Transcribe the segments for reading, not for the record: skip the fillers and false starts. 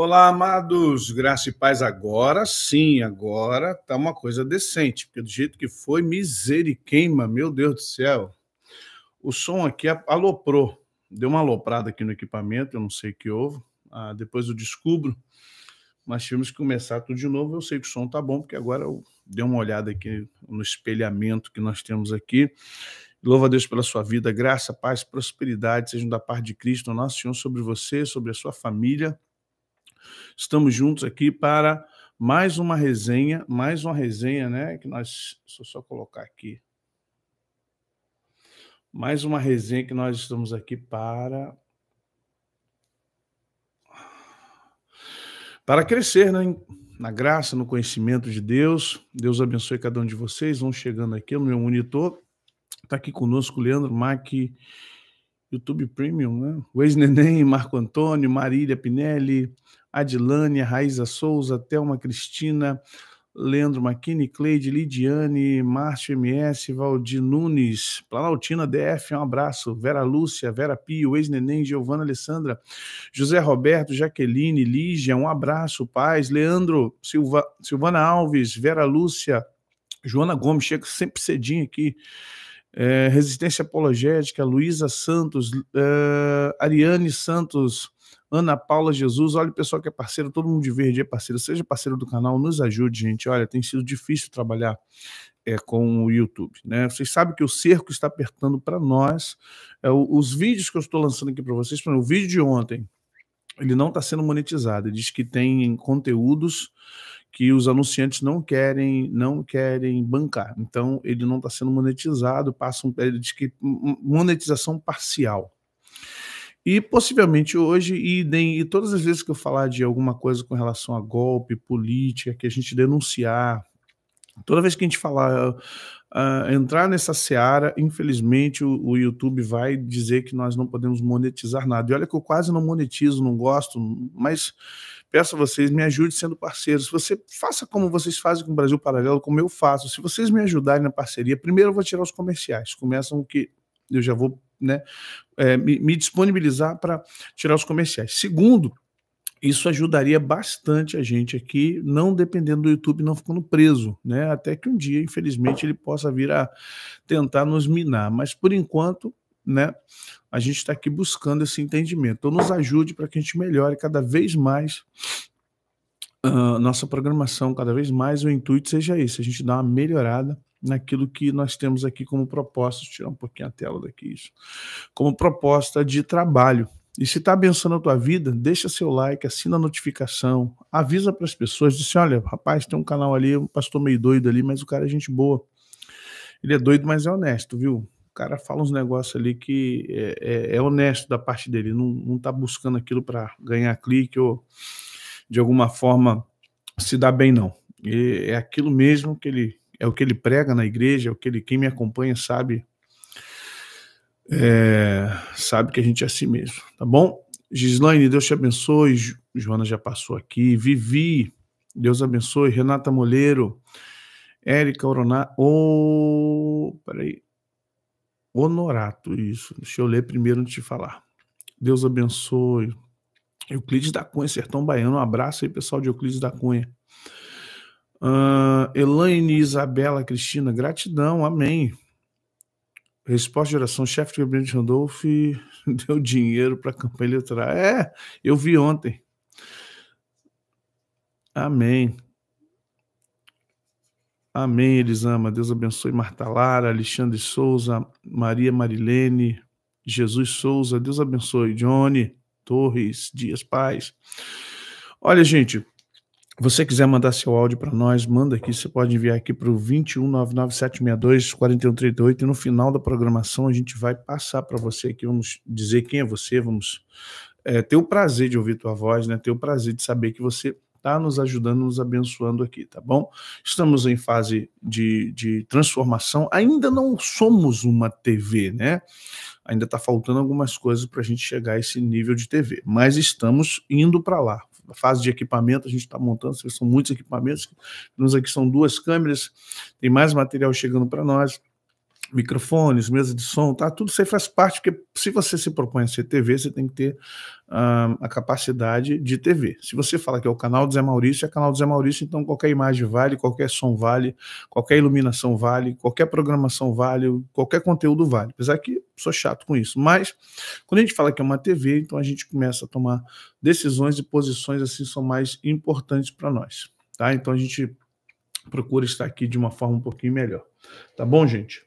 Olá, amados, graça e paz. Agora sim, agora tá uma coisa decente, porque do jeito que foi, miseriqueima, meu Deus do céu. O som aqui aloprou, deu uma aloprada aqui no equipamento, eu não sei o que houve, depois eu descubro, mas tivemos que começar tudo de novo. Eu sei que o som tá bom, porque agora eu dei uma olhada aqui no espelhamento que nós temos aqui. Louvo a Deus pela sua vida, graça, paz, prosperidade, sejam da parte de Cristo, nosso Senhor, sobre você, sobre a sua família. Estamos juntos aqui para mais uma resenha, né, que nós, deixa eu só colocar aqui, mais uma resenha que nós estamos aqui para crescer, né, na graça, no conhecimento de Deus. Deus abençoe cada um de vocês. Vão chegando aqui, o meu monitor está aqui conosco, Leandro Mac, YouTube Premium, né? Weis Neném, Marco Antônio, Marília Pinelli, Adilane, Raíza Souza, Thelma Cristina, Leandro Maquini, Cleide, Lidiane, Márcio MS, Valdir Nunes, Planaltina DF, um abraço, Vera Lúcia, Vera Pio, Weis Neném, Giovana Alessandra, José Roberto, Jaqueline, Lígia, um abraço, paz, Leandro, Silvana Alves, Vera Lúcia, Joana Gomes, chega sempre cedinho aqui, Resistência Apologética, Luísa Santos, Ariane Santos, Ana Paula Jesus. Olha o pessoal que é parceiro, todo mundo de verde é parceiro, seja parceiro do canal, nos ajude, gente. Olha, tem sido difícil trabalhar com o YouTube, né? Vocês sabem que o cerco está apertando para nós. Os vídeos que eu estou lançando aqui para vocês, o vídeo de ontem, ele não está sendo monetizado. Ele diz que tem conteúdos que os anunciantes não querem bancar. Então, ele não está sendo monetizado, ele diz que monetização parcial. E possivelmente hoje, e todas as vezes que eu falar de alguma coisa com relação a golpe, política, que a gente denunciar, toda vez que a gente falar, entrar nessa seara, infelizmente o YouTube vai dizer que nós não podemos monetizar nada. E olha que eu quase não monetizo, não gosto, mas peço a vocês, me ajude sendo parceiros. Você faça como vocês fazem com o Brasil Paralelo, como eu faço. Se vocês me ajudarem na parceria, primeiro eu vou tirar os comerciais. Começam que eu já vou, né, me disponibilizar para tirar os comerciais. Segundo, isso ajudaria bastante a gente aqui, não dependendo do YouTube, não ficando preso, né? Até que um dia, infelizmente, ele possa vir a tentar nos minar. Mas, por enquanto, né, a gente está aqui buscando esse entendimento. Então, nos ajude para que a gente melhore cada vez mais nossa programação, cada vez mais o intuito seja esse, a gente dá uma melhorada naquilo que nós temos aqui como proposta. Deixa eu tirar um pouquinho a tela daqui, isso. Como proposta de trabalho. E se está abençoando a tua vida, deixa seu like, assina a notificação, avisa para as pessoas, diz assim, olha, rapaz, tem um canal ali, um pastor meio doido ali, mas o cara é gente boa. Ele é doido, mas é honesto, viu? O cara fala uns negócios ali que é honesto da parte dele, não está buscando aquilo para ganhar clique ou de alguma forma se dar bem, não. E é aquilo mesmo que ele, é o que ele prega na igreja, é o que ele, quem me acompanha sabe, sabe que a gente é assim mesmo, tá bom? Gislaine, Deus te abençoe. Joana já passou aqui. Vivi, Deus abençoe. Renata Moleiro, Érica Honorato, isso. Deixa eu ler primeiro antes de falar. Deus abençoe. Euclides da Cunha, Sertão Baiano, um abraço aí, pessoal de Euclides da Cunha. Elaine, Isabela, Cristina, gratidão, amém. Resposta de oração, chefe de gabinete Randolph deu dinheiro para a campanha eleitoral. Eu vi ontem. Amém. Amém, Elisama. Deus abençoe. Marta Lara, Alexandre Souza, Maria Marilene, Jesus Souza, Deus abençoe. Johnny Torres, Dias Paz. Olha, gente, você quiser mandar seu áudio para nós, manda aqui, você pode enviar aqui para o 21997624138 e no final da programação a gente vai passar para você aqui, vamos dizer quem é você, vamos ter o prazer de ouvir tua voz, né? Ter o prazer de saber que você está nos ajudando, nos abençoando aqui, tá bom? Estamos em fase de transformação, ainda não somos uma TV, né? Ainda está faltando algumas coisas para a gente chegar a esse nível de TV, mas estamos indo para lá. A fase de equipamento, a gente está montando, são muitos equipamentos, nos aqui são 2 câmeras, tem mais material chegando para nós, microfones, mesa de som, tá? Tudo isso aí faz parte, porque se você se propõe a ser TV, você tem que ter a capacidade de TV. Se você fala que é o canal do Zé Maurício, é canal do Zé Maurício, então qualquer imagem vale, qualquer som vale, qualquer iluminação vale, qualquer programação vale, qualquer conteúdo vale. Apesar que sou chato com isso. Mas, quando a gente fala que é uma TV, então a gente começa a tomar decisões e posições assim são mais importantes para nós, tá? Então a gente procura estar aqui de uma forma um pouquinho melhor. Tá bom, gente?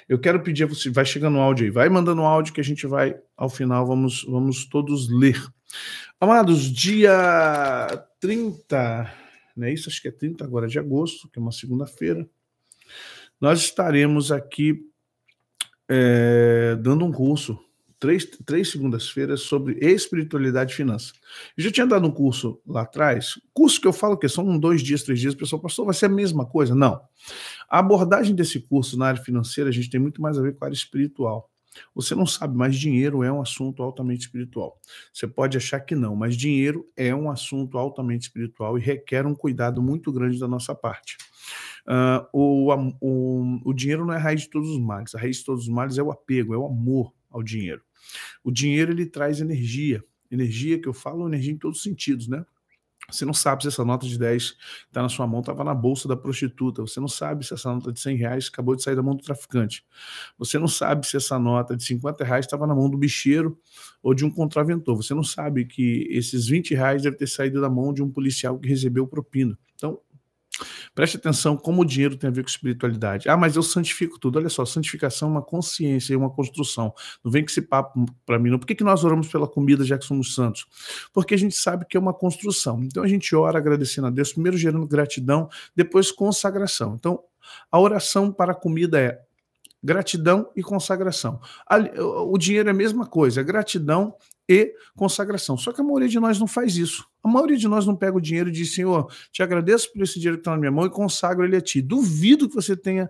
Eu quero pedir a você, vai chegando o áudio aí, vai mandando áudio que a gente vai, ao final, vamos todos ler. Amados, dia 30, não é isso? Acho que é 30 agora de agosto, que é uma segunda-feira, nós estaremos aqui dando um curso, três segundas-feiras sobre espiritualidade e finanças. Eu já tinha dado um curso lá atrás, curso que eu falo que são 2 dias, 3 dias, o pessoal, pastor, vai ser a mesma coisa? Não. A abordagem desse curso na área financeira, a gente tem muito mais a ver com a área espiritual. Você não sabe, mas dinheiro é um assunto altamente espiritual. Você pode achar que não, mas dinheiro é um assunto altamente espiritual e requer um cuidado muito grande da nossa parte. O dinheiro não é a raiz de todos os males. A raiz de todos os males é o apego, é o amor ao dinheiro. O dinheiro, ele traz energia. Energia que eu falo, energia em todos os sentidos, né? Você não sabe se essa nota de 10 que está na sua mão estava na bolsa da prostituta. Você não sabe se essa nota de 100 reais acabou de sair da mão do traficante. Você não sabe se essa nota de 50 reais estava na mão do bicheiro ou de um contraventor. Você não sabe que esses 20 reais devem ter saído da mão de um policial que recebeu propina. Então, preste atenção como o dinheiro tem a ver com espiritualidade. Ah, mas eu santifico tudo. Olha só, santificação é uma consciência e uma construção. Não vem com esse papo para mim, não. Por que nós oramos pela comida já que somos santos? Porque a gente sabe que é uma construção. Então a gente ora agradecendo a Deus, primeiro gerando gratidão, depois consagração. Então a oração para a comida é gratidão e consagração. O dinheiro é a mesma coisa, é gratidão e consagração. Só que a maioria de nós não faz isso. A maioria de nós não pega o dinheiro e diz, Senhor, te agradeço por esse dinheiro que está na minha mão e consagro ele a ti. Duvido que você tenha...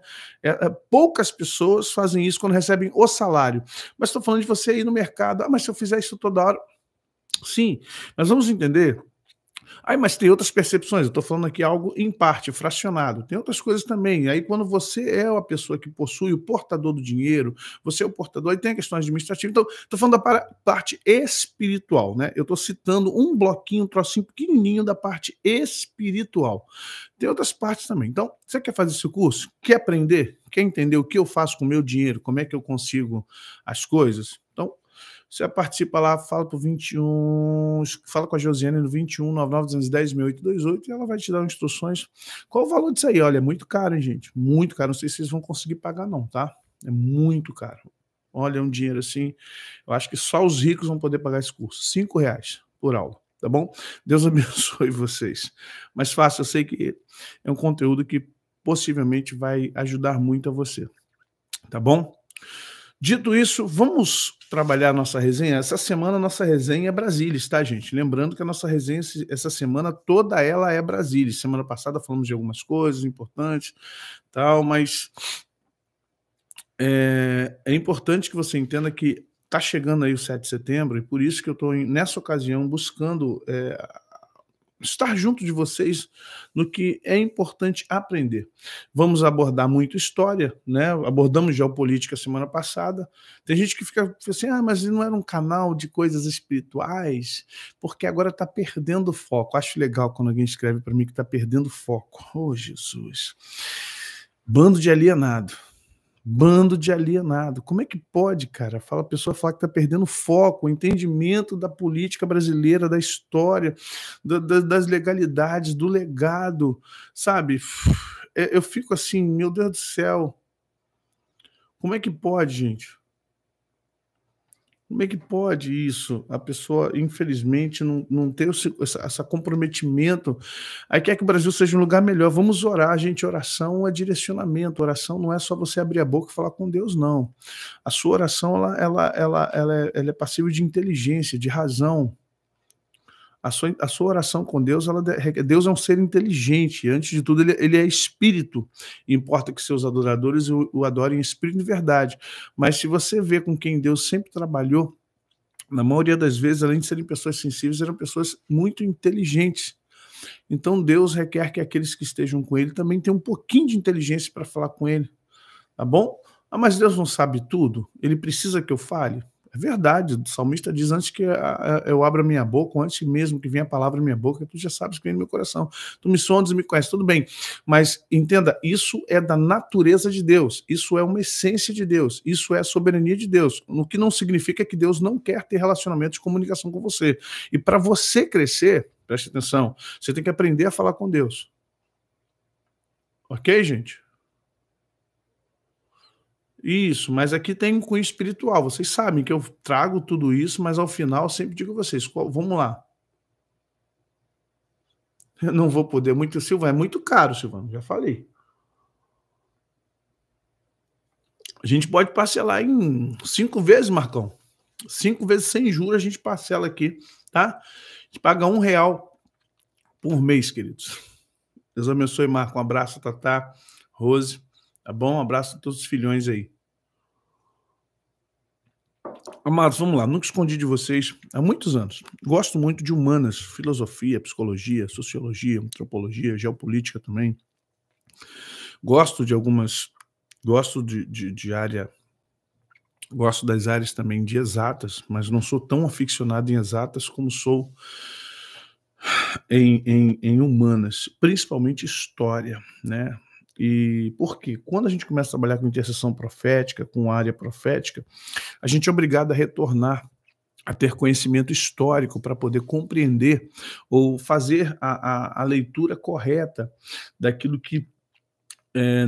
poucas pessoas fazem isso quando recebem o salário. Mas estou falando de você ir no mercado. Ah, mas se eu fizer isso toda hora... Sim, mas vamos entender... Aí, mas tem outras percepções, eu estou falando aqui algo em parte, fracionado. Tem outras coisas também. Aí, quando você é a pessoa que possui o portador do dinheiro, você é o portador, aí tem a questão administrativa. Então, estou falando da parte espiritual, né? Eu estou citando um bloquinho, um trocinho pequenininho da parte espiritual. Tem outras partes também. Então, você quer fazer esse curso? Quer aprender? Quer entender o que eu faço com o meu dinheiro? Como é que eu consigo as coisas? Então, você participa lá, fala pro 21, fala com a Josiane no 21 99 210 6828 e ela vai te dar instruções. Qual o valor disso aí? Olha, é muito caro, hein, gente? Muito caro. Não sei se vocês vão conseguir pagar, não, tá? É muito caro. Olha, é um dinheiro assim. Eu acho que só os ricos vão poder pagar esse curso. R$5 por aula, tá bom? Deus abençoe vocês. Mas fácil, eu sei que é um conteúdo que possivelmente vai ajudar muito a você, tá bom? Dito isso, vamos trabalhar a nossa resenha. Essa semana a nossa resenha é Brasília, tá, gente? Lembrando que a nossa resenha essa semana toda ela é Brasília. Semana passada falamos de algumas coisas importantes, tal, mas é importante que você entenda que está chegando aí o 7 de setembro e por isso que eu estou, nessa ocasião, buscando estar junto de vocês no que é importante aprender. Vamos abordar muito história, né? Abordamos geopolítica semana passada. Tem gente que fica assim, mas não era um canal de coisas espirituais, porque agora está perdendo foco. Acho legal quando alguém escreve para mim que está perdendo foco. Oh, Jesus! Bando de alienado. Bando de alienado. Como é que pode, cara? A pessoa fala que está perdendo foco, o entendimento da política brasileira, da história, das legalidades, do legado, sabe? Eu fico assim, meu Deus do céu. Como é que pode, gente? Como é que pode isso? A pessoa, infelizmente, não ter esse comprometimento. Aí quer que o Brasil seja um lugar melhor. Vamos orar, gente. Oração é direcionamento. Oração não é só você abrir a boca e falar com Deus, não. A sua oração ela é passível de inteligência, de razão. A sua oração com Deus, Deus é um ser inteligente. Antes de tudo, ele é espírito. Importa que seus adoradores o adorem em espírito e verdade. Mas se você vê com quem Deus sempre trabalhou, na maioria das vezes, além de serem pessoas sensíveis, eram pessoas muito inteligentes. Então Deus requer que aqueles que estejam com ele também tenham um pouquinho de inteligência para falar com ele. Tá bom? Ah, mas Deus não sabe tudo? Ele precisa que eu fale? É verdade, o salmista diz: antes que eu abra minha boca, antes mesmo que venha a palavra na minha boca, tu já sabes que vem no meu coração. Tu me sondas e me conheces, tudo bem. Mas entenda, isso é da natureza de Deus, isso é uma essência de Deus, isso é a soberania de Deus, o que não significa que Deus não quer ter relacionamento de comunicação com você. E para você crescer, preste atenção, você tem que aprender a falar com Deus. Ok, gente? Isso, mas aqui tem um cunho espiritual. Vocês sabem que eu trago tudo isso, mas ao final eu sempre digo a vocês: vamos lá. Eu não vou poder muito, Silvano, é muito caro, Silvano, já falei. A gente pode parcelar em 5 vezes, Marcão. 5 vezes sem juros a gente parcela aqui, tá? A gente paga R$1 por mês, queridos. Deus abençoe, Marco. Um abraço, Tatá, Rose, tá bom? Um abraço a todos os filhões aí. Amados, vamos lá. Nunca escondi de vocês há muitos anos. Gosto muito de humanas, filosofia, psicologia, sociologia, antropologia, geopolítica também. Gosto de algumas. Gosto de área. Gosto das áreas também de exatas, mas não sou tão aficionado em exatas como sou em humanas, principalmente história, né? E por quê? Quando a gente começa a trabalhar com intercessão profética, com área profética, a gente é obrigado a retornar a ter conhecimento histórico para poder compreender ou fazer a leitura correta daquilo que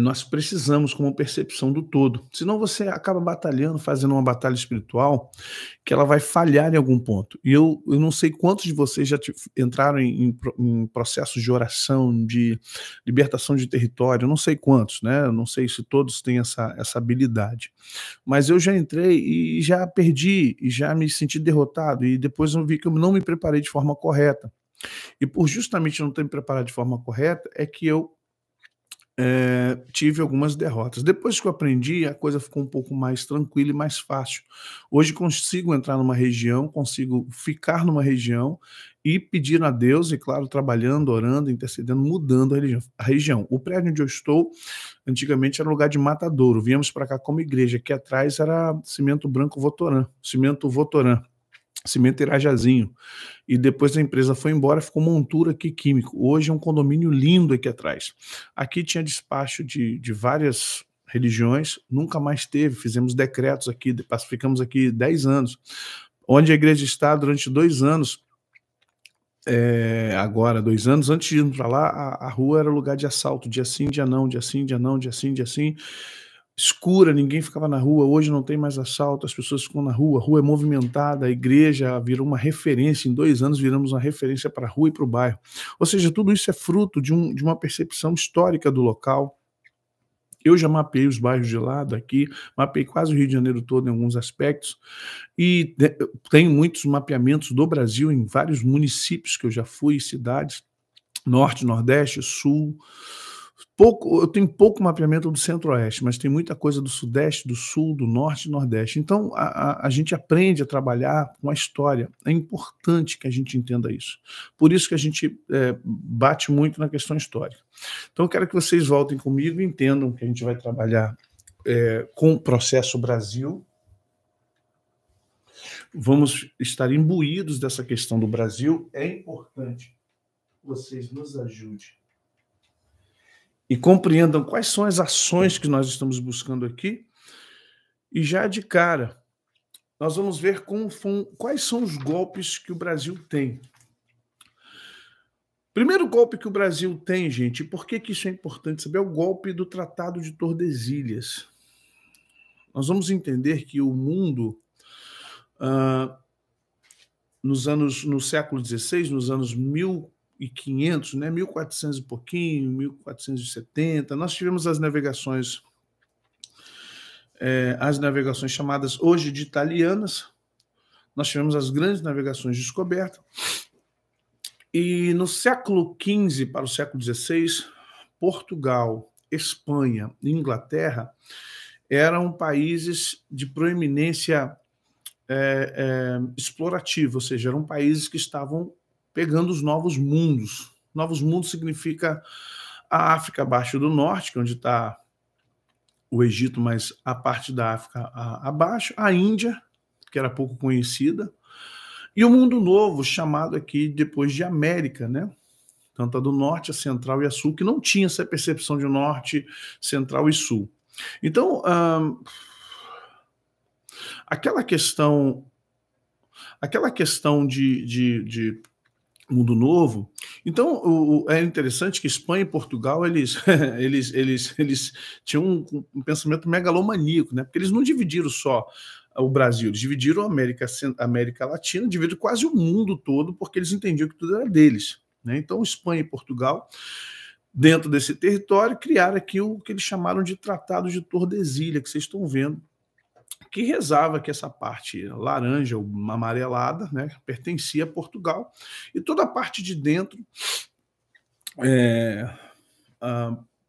nós precisamos como percepção do todo. Senão você acaba batalhando, fazendo uma batalha espiritual, que ela vai falhar em algum ponto. E eu não sei quantos de vocês já entraram em processos de oração, de libertação de território, eu não sei quantos, né? Eu não sei se todos têm essa habilidade. Mas eu já entrei e já perdi, e já me senti derrotado, e depois eu vi que eu não me preparei de forma correta. E por justamente não ter me preparado de forma correta, é que eu tive algumas derrotas. Depois que eu aprendi, a coisa ficou um pouco mais tranquila e mais fácil. Hoje consigo entrar numa região, consigo ficar numa região e pedir a Deus, e claro, trabalhando, orando, intercedendo, mudando a região. O prédio onde eu estou, antigamente era lugar de matadouro. Viemos para cá como igreja, aqui atrás era Cimento Branco Votoran, Cimento Votoran. Cimento Irajazinho. E depois a empresa foi embora, ficou Montura aqui químico. Hoje é um condomínio lindo aqui atrás. Aqui tinha despacho de várias religiões, nunca mais teve. Fizemos decretos aqui, ficamos aqui 10 anos. Onde a igreja está durante 2 anos, agora 2 anos, antes de ir para lá, a rua era lugar de assalto, dia sim, dia não, dia sim, dia não, dia sim, dia sim. Escura, ninguém ficava na rua, hoje não tem mais assalto, as pessoas ficam na rua, a rua é movimentada, a igreja virou uma referência, em 2 anos viramos uma referência para a rua e para o bairro. Ou seja, tudo isso é fruto de uma percepção histórica do local. Eu já mapeei os bairros de lá, daqui, mapeei quase o Rio de Janeiro todo em alguns aspectos, e tem muitos mapeamentos do Brasil em vários municípios que eu já fui, cidades, Norte, Nordeste, Sul. Eu tenho pouco mapeamento do Centro-Oeste, mas tem muita coisa do Sudeste, do Sul, do Norte e Nordeste. Então, a gente aprende a trabalhar com a história. É importante que a gente entenda isso. Por isso que a gente bate muito na questão histórica. Então, eu quero que vocês voltem comigo e entendam que a gente vai trabalhar com o Processo Brasil. Vamos estar imbuídos dessa questão do Brasil. É importante que vocês nos ajudem e compreendam quais são as ações que nós estamos buscando aqui. E já de cara, nós vamos ver quais são os golpes que o Brasil tem. Primeiro golpe que o Brasil tem, gente, e por que isso é importante saber, é o golpe do Tratado de Tordesilhas. Nós vamos entender que o mundo, no século XVI, nos anos 1500, né, 1400 e pouquinho, 1470, nós tivemos as navegações chamadas hoje de italianas. Nós tivemos as grandes navegações de descoberta. E no século XV para o século XVI, Portugal, Espanha e Inglaterra eram países de proeminência explorativa, ou seja, eram países que estavam pegando os novos mundos. Novos mundos significa a África abaixo do norte, que é onde está o Egito, mas a parte da África abaixo, a Índia, que era pouco conhecida, e o mundo novo, chamado aqui depois de América, né? Tanto a do norte, a central e a sul, que não tinha essa percepção de norte, central e sul. Então, aquela questão de mundo novo. Então, é interessante que Espanha e Portugal eles tinham um pensamento megalomaníaco, né? Porque eles não dividiram só o Brasil, eles dividiram a América Latina, dividiram quase o mundo todo, porque eles entendiam que tudo era deles, né? Então, Espanha e Portugal, dentro desse território, criaram aqui o que eles chamaram de Tratado de Tordesilhas, que vocês estão vendo, que rezava que essa parte laranja ou amarelada, né, pertencia a Portugal, e toda a parte de dentro,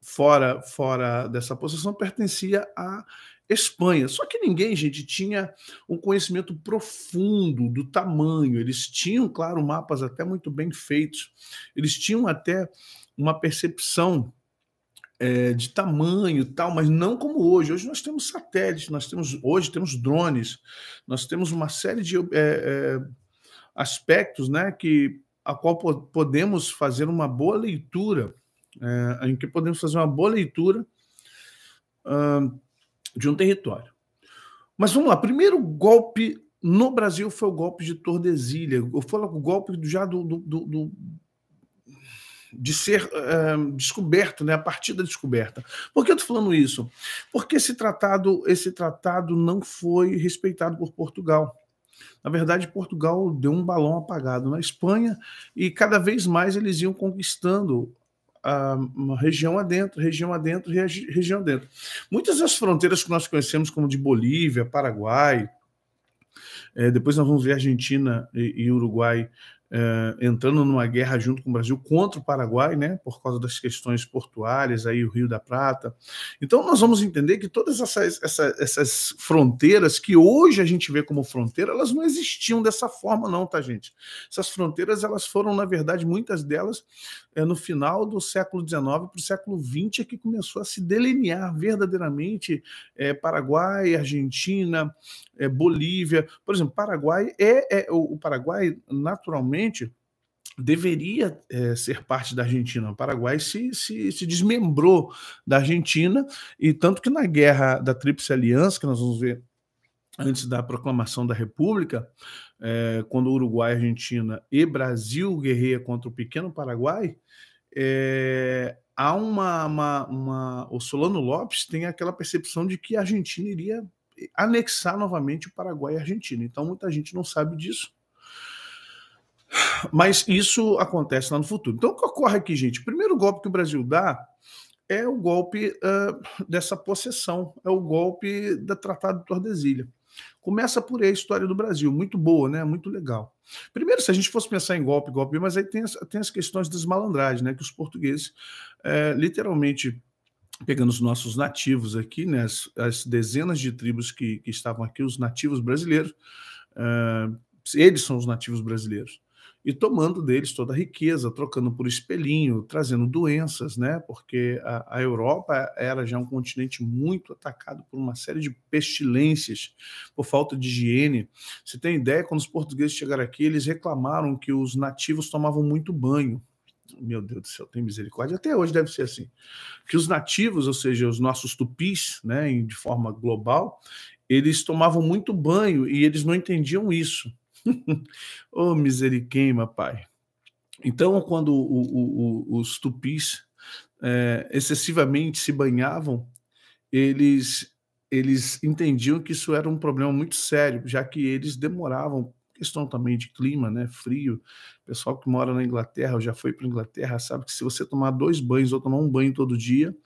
fora dessa possessão, pertencia à Espanha. Só que ninguém, gente, tinha um conhecimento profundo do tamanho. Eles tinham, claro, mapas até muito bem feitos. Eles tinham até uma percepção de tamanho e tal, mas não como hoje. Hoje nós temos satélites, hoje temos drones, nós temos uma série de aspectos, né, a qual podemos fazer uma boa leitura, em que podemos fazer uma boa leitura de um território. Mas vamos lá, primeiro golpe no Brasil foi o golpe de Tordesilhas. Eu falo o golpe já de ser descoberto, né, a partir da descoberta. Por que eu estou falando isso? Porque esse tratado não foi respeitado por Portugal. Na verdade, Portugal deu um balão apagado na Espanha e cada vez mais eles iam conquistando uma região adentro, região adentro, região adentro. Muitas das fronteiras que nós conhecemos, como de Bolívia, Paraguai, depois nós vamos ver Argentina e Uruguai entrando numa guerra junto com o Brasil contra o Paraguai, né, por causa das questões portuárias, aí o Rio da Prata. Então nós vamos entender que todas essas fronteiras que hoje a gente vê como fronteira, elas não existiam dessa forma não, tá, gente? Essas fronteiras, elas foram, na verdade, muitas delas, no final do século XIX para o século XX, é que começou a se delinear verdadeiramente Paraguai, Argentina, Bolívia. Por exemplo, Paraguai o Paraguai, naturalmente, deveria ser parte da Argentina. O Paraguai se desmembrou da Argentina, e tanto que na guerra da Tríplice Aliança, que nós vamos ver antes da proclamação da República, quando o Uruguai, Argentina e Brasil guerreia contra o pequeno Paraguai, há o Solano Lopes tem aquela percepção de que a Argentina iria anexar novamente o Paraguai e a Argentina. Então muita gente não sabe disso, mas isso acontece lá no futuro. Então o que ocorre aqui, gente? O primeiro golpe que o Brasil dá é o golpe dessa possessão, é o golpe do Tratado de Tordesilhas. Começa por aí a história do Brasil, muito boa, né? Muito legal. Primeiro, se a gente fosse pensar em golpe, mas aí tem as questões das malandragens, né? Que os portugueses, literalmente, pegando os nossos nativos aqui, né? As dezenas de tribos que estavam aqui, os nativos brasileiros, eles são os nativos brasileiros, e tomando deles toda a riqueza, trocando por espelhinho, trazendo doenças, né? Porque a Europa era já um continente muito atacado por uma série de pestilências, por falta de higiene. Você tem ideia, quando os portugueses chegaram aqui, eles reclamaram que os nativos tomavam muito banho. Meu Deus do céu, tem misericórdia. Até hoje deve ser assim. Que os nativos, ou seja, os nossos tupis, né, de forma global, eles tomavam muito banho e eles não entendiam isso. Oh, miseriqueima, pai. Então, quando os tupis excessivamente se banhavam, eles entendiam que isso era um problema muito sério, já que eles demoravam, questão também de clima, né, frio. O pessoal que mora na Inglaterra, ou já foi para a Inglaterra, sabe que se você tomar 2 banhos ou tomar um banho todo dia,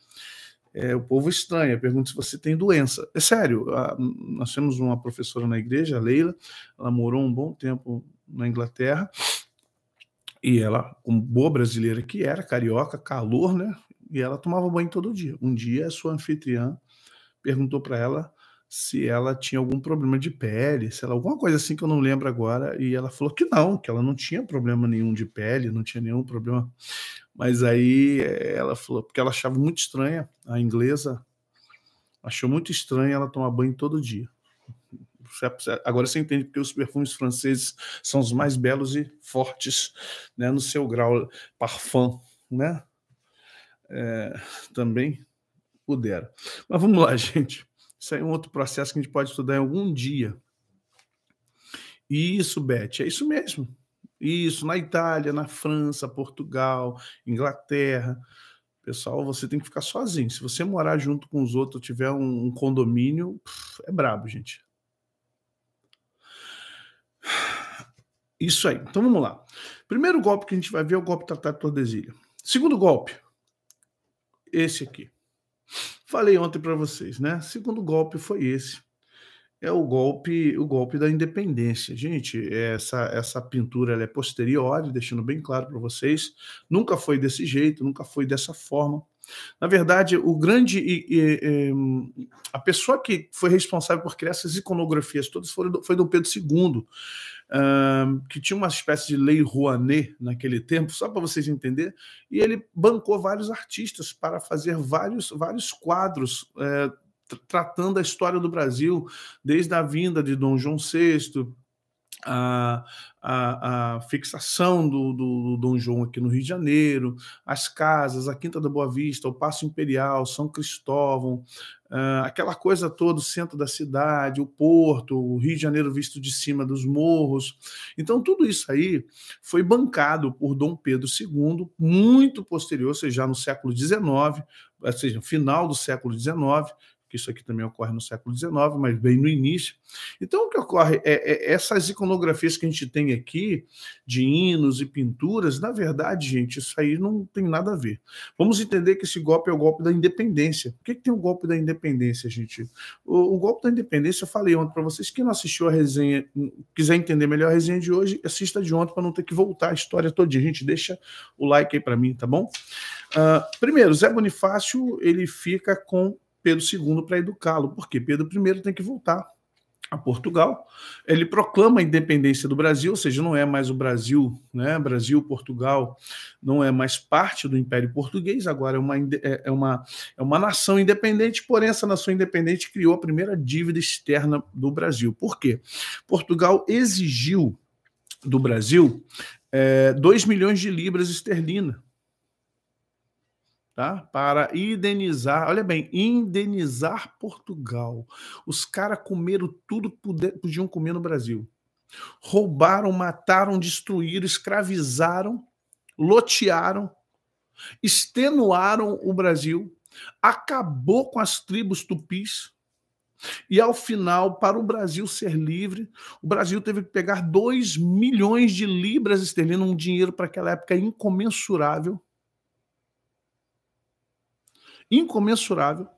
o povo estranha, pergunta se você tem doença. É sério, nós temos uma professora na igreja, a Leila, ela morou um bom tempo na Inglaterra, e ela, como boa brasileira que era, carioca, calor, né? E ela tomava banho todo dia. Um dia a sua anfitriã perguntou para ela se ela tinha algum problema de pele, se ela, alguma coisa assim que eu não lembro agora, e ela falou que ela não tinha problema nenhum de pele, não tinha nenhum problema. Mas aí ela falou, porque ela achava muito estranha, a inglesa, Achou muito estranho ela tomar banho todo dia. Agora você entende porque os perfumes franceses são os mais belos e fortes, né, no seu grau parfum, né? Também pudera. Mas vamos lá, gente. Isso aí é um outro processo que a gente pode estudar em algum dia. Isso, Beth, é isso mesmo. Isso, na Itália, na França, Portugal, Inglaterra. Pessoal, você tem que ficar sozinho. Se você morar junto com os outros, tiver um condomínio, é brabo, gente. Isso aí. Então vamos lá. Primeiro golpe que a gente vai ver é o golpe Tratado de Tordesilhas. Segundo golpe, esse aqui. Falei ontem para vocês, né? Segundo golpe foi esse. É o golpe da independência. Gente, essa pintura ela é posterior, deixando bem claro para vocês. Nunca foi desse jeito, nunca foi dessa forma. Na verdade, a pessoa que foi responsável por criar essas iconografias todas foi Dom Pedro II, que tinha uma espécie de lei Rouanet naquele tempo, só para vocês entenderem, e ele bancou vários artistas para fazer vários quadros tratando a história do Brasil, desde a vinda de Dom João VI, a fixação do Dom João aqui no Rio de Janeiro, as casas, a Quinta da Boa Vista, o Paço Imperial, São Cristóvão, aquela coisa toda, o centro da cidade, o porto, o Rio de Janeiro visto de cima dos morros. Então, tudo isso aí foi bancado por Dom Pedro II, muito posterior, ou seja, já no século XIX, ou seja, no final do século XIX, que isso aqui também ocorre no século XIX, mas bem no início. Então, o que ocorre é essas iconografias que a gente tem aqui, de hinos e pinturas, na verdade, gente, isso aí não tem nada a ver. Vamos entender que esse golpe é o golpe da independência. Por que tem o golpe da independência, gente? O golpe da independência, eu falei ontem para vocês, quem não assistiu a resenha, quiser entender melhor a resenha de hoje, assista de ontem para não ter que voltar a história todinha. Gente, deixa o like aí para mim, tá bom? Primeiro, Zé Bonifácio, ele fica com Pedro II para educá-lo, porque Pedro I tem que voltar a Portugal. Ele proclama a independência do Brasil, ou seja, não é mais o Brasil, né? Brasil, Portugal, não é mais parte do Império Português, agora é uma nação independente, porém essa nação independente criou a primeira dívida externa do Brasil. Por quê? Portugal exigiu do Brasil 2 milhões de libras esterlinas, tá? Para indenizar, olha bem, indenizar Portugal. Os caras comeram tudo que podiam comer no Brasil. Roubaram, mataram, destruíram, escravizaram, lotearam, extenuaram o Brasil, acabou com as tribos tupis, e ao final, para o Brasil ser livre, o Brasil teve que pegar 2 milhões de libras esterlinas, um dinheiro para aquela época incomensurável, incomensurável.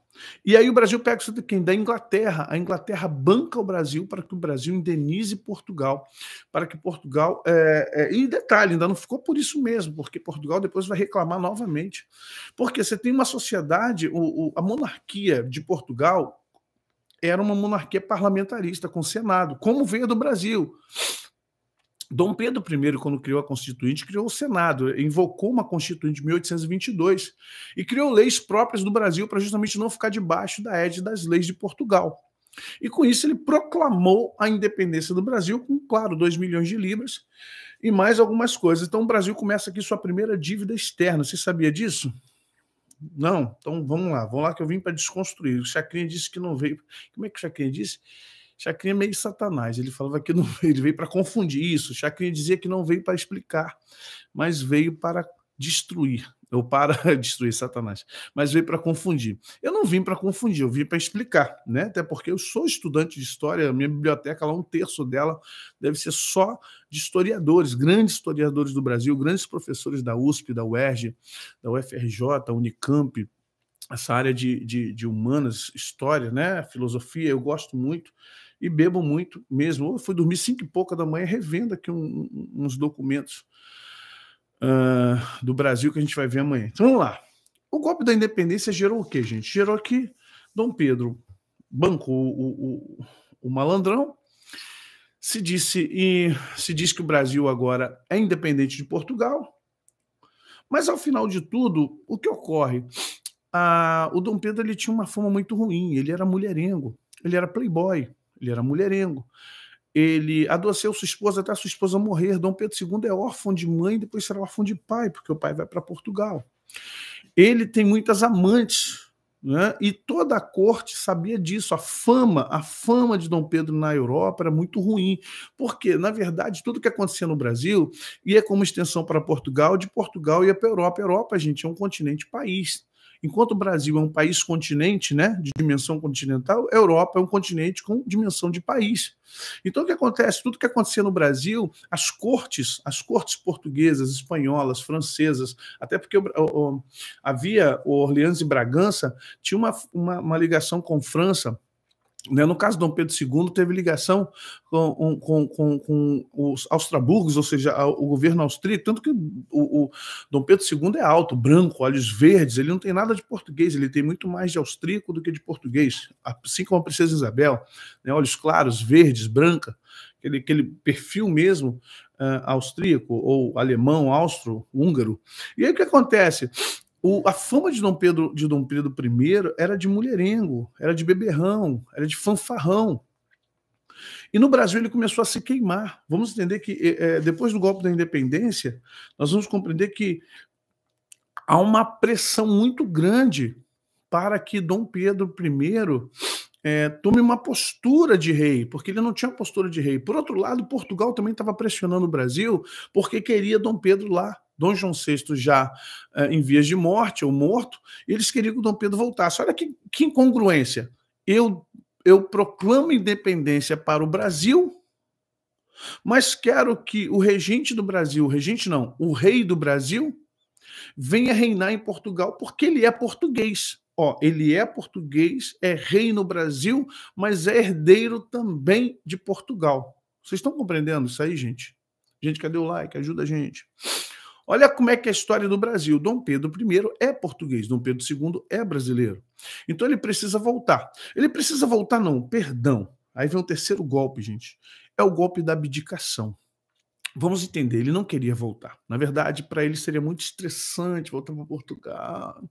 E aí o Brasil pega isso de quem? Da Inglaterra. A Inglaterra banca o Brasil para que o Brasil indenize Portugal, para que Portugal... E detalhe, ainda não ficou por isso mesmo, porque Portugal depois vai reclamar novamente. Porque você tem uma sociedade, a monarquia de Portugal era uma monarquia parlamentarista, com Senado, como veio do Brasil. Dom Pedro I, quando criou a Constituinte, criou o Senado, invocou uma Constituinte de 1822 e criou leis próprias do Brasil para justamente não ficar debaixo da égide das leis de Portugal. E com isso ele proclamou a independência do Brasil com, claro, 2 milhões de libras e mais algumas coisas. Então o Brasil começa aqui sua primeira dívida externa. Você sabia disso? Não? Então vamos lá que eu vim para desconstruir. O Chacrinha disse que não veio. Como é que o Chacrinha disse? Chacrinha é meio satanás, ele falava que não veio, ele veio para confundir isso. Chacrinha dizia que não veio para explicar, mas veio para destruir, ou para destruir Satanás, mas veio para confundir. Eu não vim para confundir, eu vim para explicar, né? Até porque eu sou estudante de história, a minha biblioteca, lá 1/3 dela deve ser só de historiadores, grandes historiadores do Brasil, grandes professores da USP, da UERJ, da UFRJ, Unicamp, essa área de humanas, história, né? Filosofia, eu gosto muito e bebo muito mesmo. Eu fui dormir 5h pouca da manhã revendo aqui uns documentos do Brasil que a gente vai ver amanhã. Então vamos lá. O golpe da independência gerou o quê, gente? Gerou que Dom Pedro bancou o malandrão, se diz que o Brasil agora é independente de Portugal, mas ao final de tudo, o que ocorre? o Dom Pedro ele tinha uma fama muito ruim, ele era mulherengo, ele era playboy, ele era mulherengo. Ele adoeceu sua esposa até a sua esposa morrer. Dom Pedro II é órfão de mãe, depois será órfão de pai, porque o pai vai para Portugal. Ele tem muitas amantes, né? E toda a corte sabia disso. A fama de Dom Pedro na Europa era muito ruim, porque, na verdade, tudo que acontecia no Brasil ia como extensão para Portugal, de Portugal ia para a Europa. A Europa, gente, é um continente-país. Enquanto o Brasil é um país-continente, né, de dimensão continental, a Europa é um continente com dimensão de país. Então, o que acontece? Tudo que acontecia no Brasil, as cortes portuguesas, espanholas, francesas, até porque havia o Orleans e Bragança, tinha uma ligação com França. Né? No caso de Dom Pedro II, teve ligação com os Austraburgos, ou seja, o governo austríaco, tanto que o Dom Pedro II é alto, branco, olhos verdes, ele não tem nada de português, ele tem muito mais de austríaco do que de português, assim como a princesa Isabel, né? Olhos claros, verdes, branca, aquele perfil mesmo austríaco, ou alemão, austro-húngaro. E aí o que acontece? A fama de Dom Pedro I era de mulherengo, era de beberrão, era de fanfarrão. E no Brasil ele começou a se queimar. Vamos entender que depois do golpe da independência, nós vamos compreender que há uma pressão muito grande para que Dom Pedro I tome uma postura de rei, porque ele não tinha postura de rei. Por outro lado, Portugal também estava pressionando o Brasil, porque queria Dom Pedro lá. Dom João VI já em vias de morte, ou morto, e eles queriam que o Dom Pedro voltasse. Olha que incongruência. Eu proclamo independência para o Brasil, mas quero que o regente do Brasil, o rei do Brasil, venha reinar em Portugal, porque ele é português. Ele é português, é rei no Brasil, mas é herdeiro também de Portugal. Vocês estão compreendendo isso aí, gente? Gente, cadê o like? Ajuda a gente. Olha como é que é a história do Brasil. Dom Pedro I é português, Dom Pedro II é brasileiro. Então ele precisa voltar. Ele precisa voltar não, perdão. Aí vem o terceiro golpe, gente. É o golpe da abdicação. Vamos entender, ele não queria voltar. Na verdade, para ele seria muito estressante voltar para Portugal.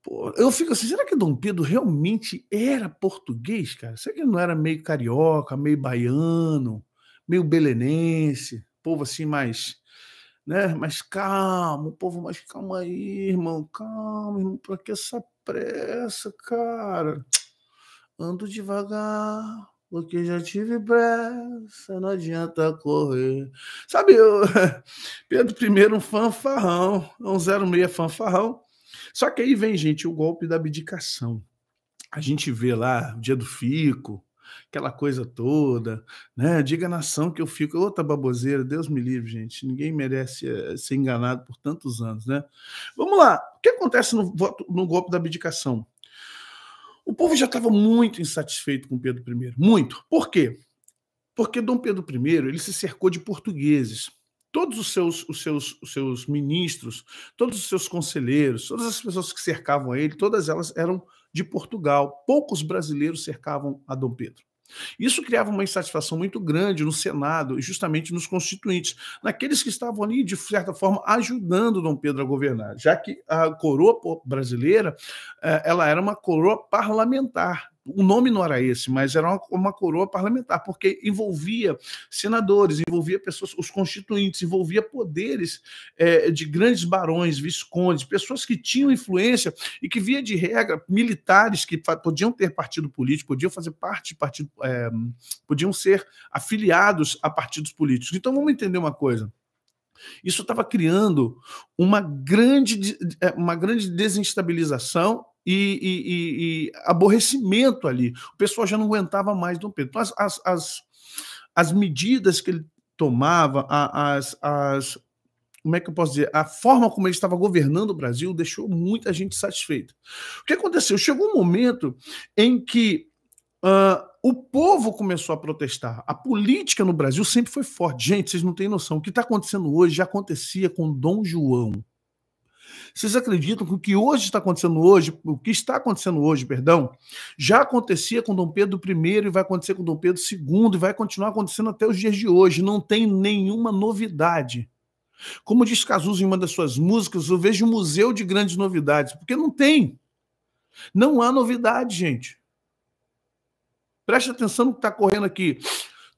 Pô, eu fico assim, será que Dom Pedro realmente era português, cara? Será que ele não era meio carioca, meio baiano, meio belenense, povo assim mais... né? Mas calma, o povo, mas calma aí, irmão, pra que essa pressa, cara? Ando devagar, porque já tive pressa, não adianta correr. Sabe, Pedro I, um fanfarrão, um 06 fanfarrão. Só que aí vem, gente, o golpe da abdicação. A gente vê lá o dia do fico, aquela coisa toda, né? Diga a nação que eu fico, outra baboseira, Deus me livre, gente. Ninguém merece ser enganado por tantos anos, né? Vamos lá. O que acontece no golpe da abdicação? O povo já estava muito insatisfeito com Pedro I. Muito. Por quê? Porque Dom Pedro I ele se cercou de portugueses. Todos os seus ministros, todos os seus conselheiros, todas as pessoas que cercavam ele, todas elas eram de Portugal. Poucos brasileiros cercavam a Dom Pedro. Isso criava uma insatisfação muito grande no Senado e justamente nos constituintes, naqueles que estavam ali, de certa forma, ajudando Dom Pedro a governar, já que a coroa brasileira ela era uma coroa parlamentar. O nome não era esse, mas era uma coroa parlamentar, porque envolvia senadores, envolvia pessoas, os constituintes, envolvia poderes de grandes barões, viscondes, pessoas que tinham influência e que, via de regra, militares que podiam ter partido político, podiam fazer parte de partido, podiam ser afiliados a partidos políticos. Então vamos entender uma coisa. Isso estava criando uma grande desestabilização e aborrecimento ali. O pessoal já não aguentava mais Dom Pedro. Então, as medidas que ele tomava, como é que eu posso dizer? A forma como ele estava governando o Brasil deixou muita gente satisfeita. O que aconteceu? Chegou um momento em que o povo começou a protestar. A política no Brasil sempre foi forte. Gente, vocês não têm noção. O que está acontecendo hoje já acontecia com Dom João. Vocês acreditam que o que hoje está acontecendo hoje, perdão, já acontecia com Dom Pedro I e vai acontecer com Dom Pedro II e vai continuar acontecendo até os dias de hoje. Não tem nenhuma novidade. Como diz Cazuza em uma das suas músicas, eu vejo um museu de grandes novidades, porque não tem. Não há novidade, gente. Preste atenção no que está correndo aqui.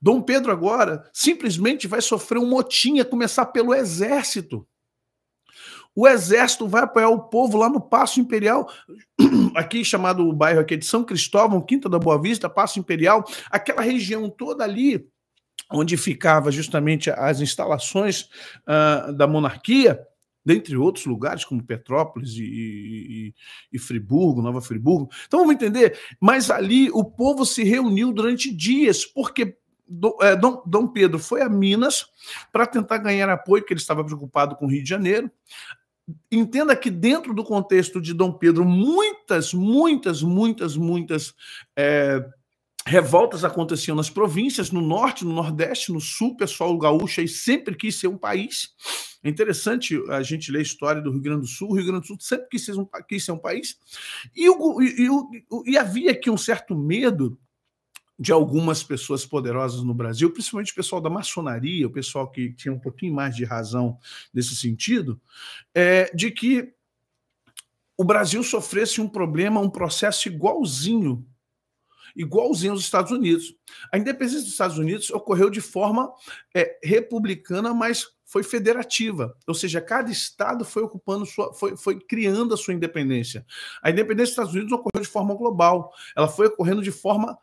Dom Pedro agora simplesmente vai sofrer um motim, a começar pelo exército. O exército vai apoiar o povo lá no Paço Imperial, aqui chamado o bairro aqui de São Cristóvão, Quinta da Boa Vista, Paço Imperial, aquela região toda ali, onde ficava justamente as instalações da monarquia, dentre outros lugares, como Petrópolis e Friburgo, Nova Friburgo. Então vamos entender, mas ali o povo se reuniu durante dias, porque Dom Pedro foi a Minas para tentar ganhar apoio, porque ele estava preocupado com o Rio de Janeiro. Entenda que dentro do contexto de Dom Pedro, muitas revoltas aconteciam nas províncias, no norte, no nordeste, no sul, o pessoal gaúcho aí sempre quis ser um país. É interessante a gente ler a história do Rio Grande do Sul. O Rio Grande do Sul sempre quis ser um país. E havia aqui um certo medo de algumas pessoas poderosas no Brasil, principalmente o pessoal da maçonaria, o pessoal que tinha um pouquinho mais de razão nesse sentido, de que o Brasil sofresse um problema, um processo igualzinho aos Estados Unidos. A independência dos Estados Unidos ocorreu de forma republicana, mas foi federativa, ou seja, cada estado foi ocupando foi criando a sua independência. A independência dos Estados Unidos ocorreu de forma global, ela foi ocorrendo de forma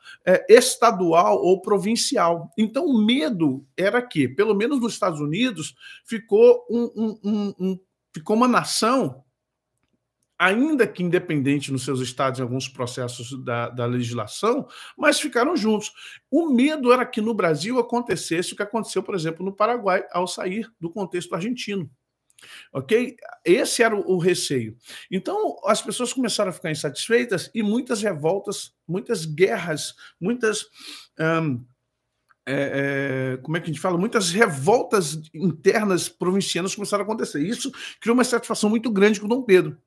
estadual ou provincial. Então o medo era que, pelo menos nos Estados Unidos, ficou uma nação, ainda que independente nos seus estados em alguns processos da legislação, mas ficaram juntos. O medo era que no Brasil acontecesse o que aconteceu, por exemplo, no Paraguai, ao sair do contexto argentino. Ok? Esse era o receio. Então, as pessoas começaram a ficar insatisfeitas e muitas revoltas, muitas guerras, muitas... como é que a gente fala? Muitas revoltas internas provincianas começaram a acontecer. Isso criou uma satisfação muito grande com Dom Pedro.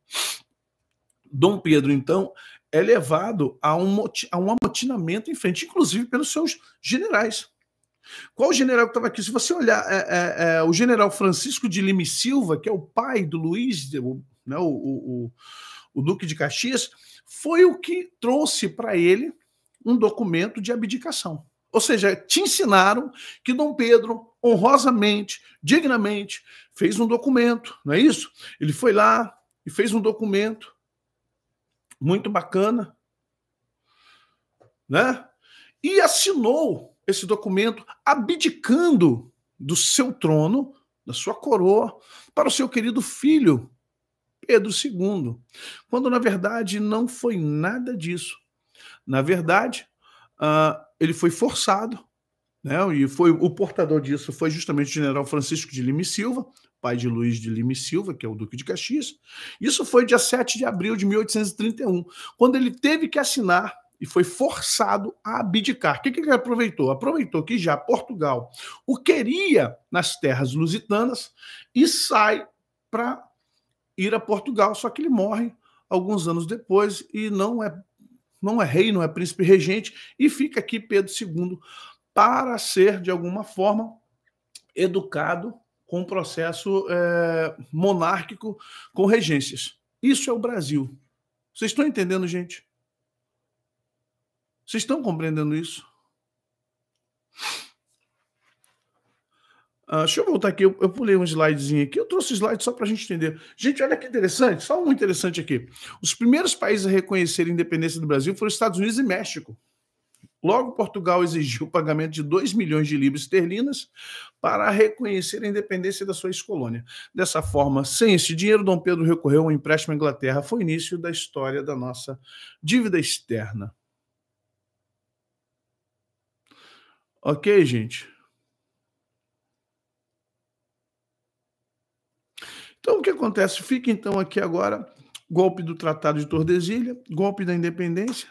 Dom Pedro, então, é levado a um amotinamento em frente, inclusive pelos seus generais. Qual o general que estava aqui? Se você olhar, o general Francisco de Lima e Silva, que é o pai do Luiz, né, o Duque de Caxias, foi o que trouxe para ele um documento de abdicação. Ou seja, te ensinaram que Dom Pedro, honrosamente, dignamente, fez um documento, não é isso? Ele foi lá e fez um documento muito bacana, né? E assinou esse documento abdicando do seu trono, da sua coroa, para o seu querido filho, Pedro II, quando, na verdade, não foi nada disso. Na verdade, ele foi forçado, né? E o portador disso foi justamente o general Francisco de Lima e Silva, pai de Luiz de Lima e Silva, que é o Duque de Caxias. Isso foi dia 7 de abril de 1831, quando ele teve que assinar e foi forçado a abdicar. O que ele aproveitou? Aproveitou que já Portugal o queria nas terras lusitanas e sai para ir a Portugal, só que ele morre alguns anos depois e não é rei, não é príncipe regente, e fica aqui Pedro II para ser, de alguma forma, educado com um processo monárquico com regências. Isso é o Brasil. Vocês estão entendendo, gente? Vocês estão compreendendo isso? Deixa eu voltar aqui, eu pulei um slidezinho aqui, eu trouxe slide só para a gente entender. Gente, olha que interessante, só um interessante aqui. Os primeiros países a reconhecerem a independência do Brasil foram os Estados Unidos e México. Logo, Portugal exigiu o pagamento de 2 milhões de libras esterlinas para reconhecer a independência da sua ex-colônia. Dessa forma, sem esse dinheiro, Dom Pedro recorreu a um empréstimo à Inglaterra. Foi o início da história da nossa dívida externa. Ok, gente? Então, o que acontece? Fica, então, aqui agora, golpe do Tratado de Tordesilha, golpe da independência,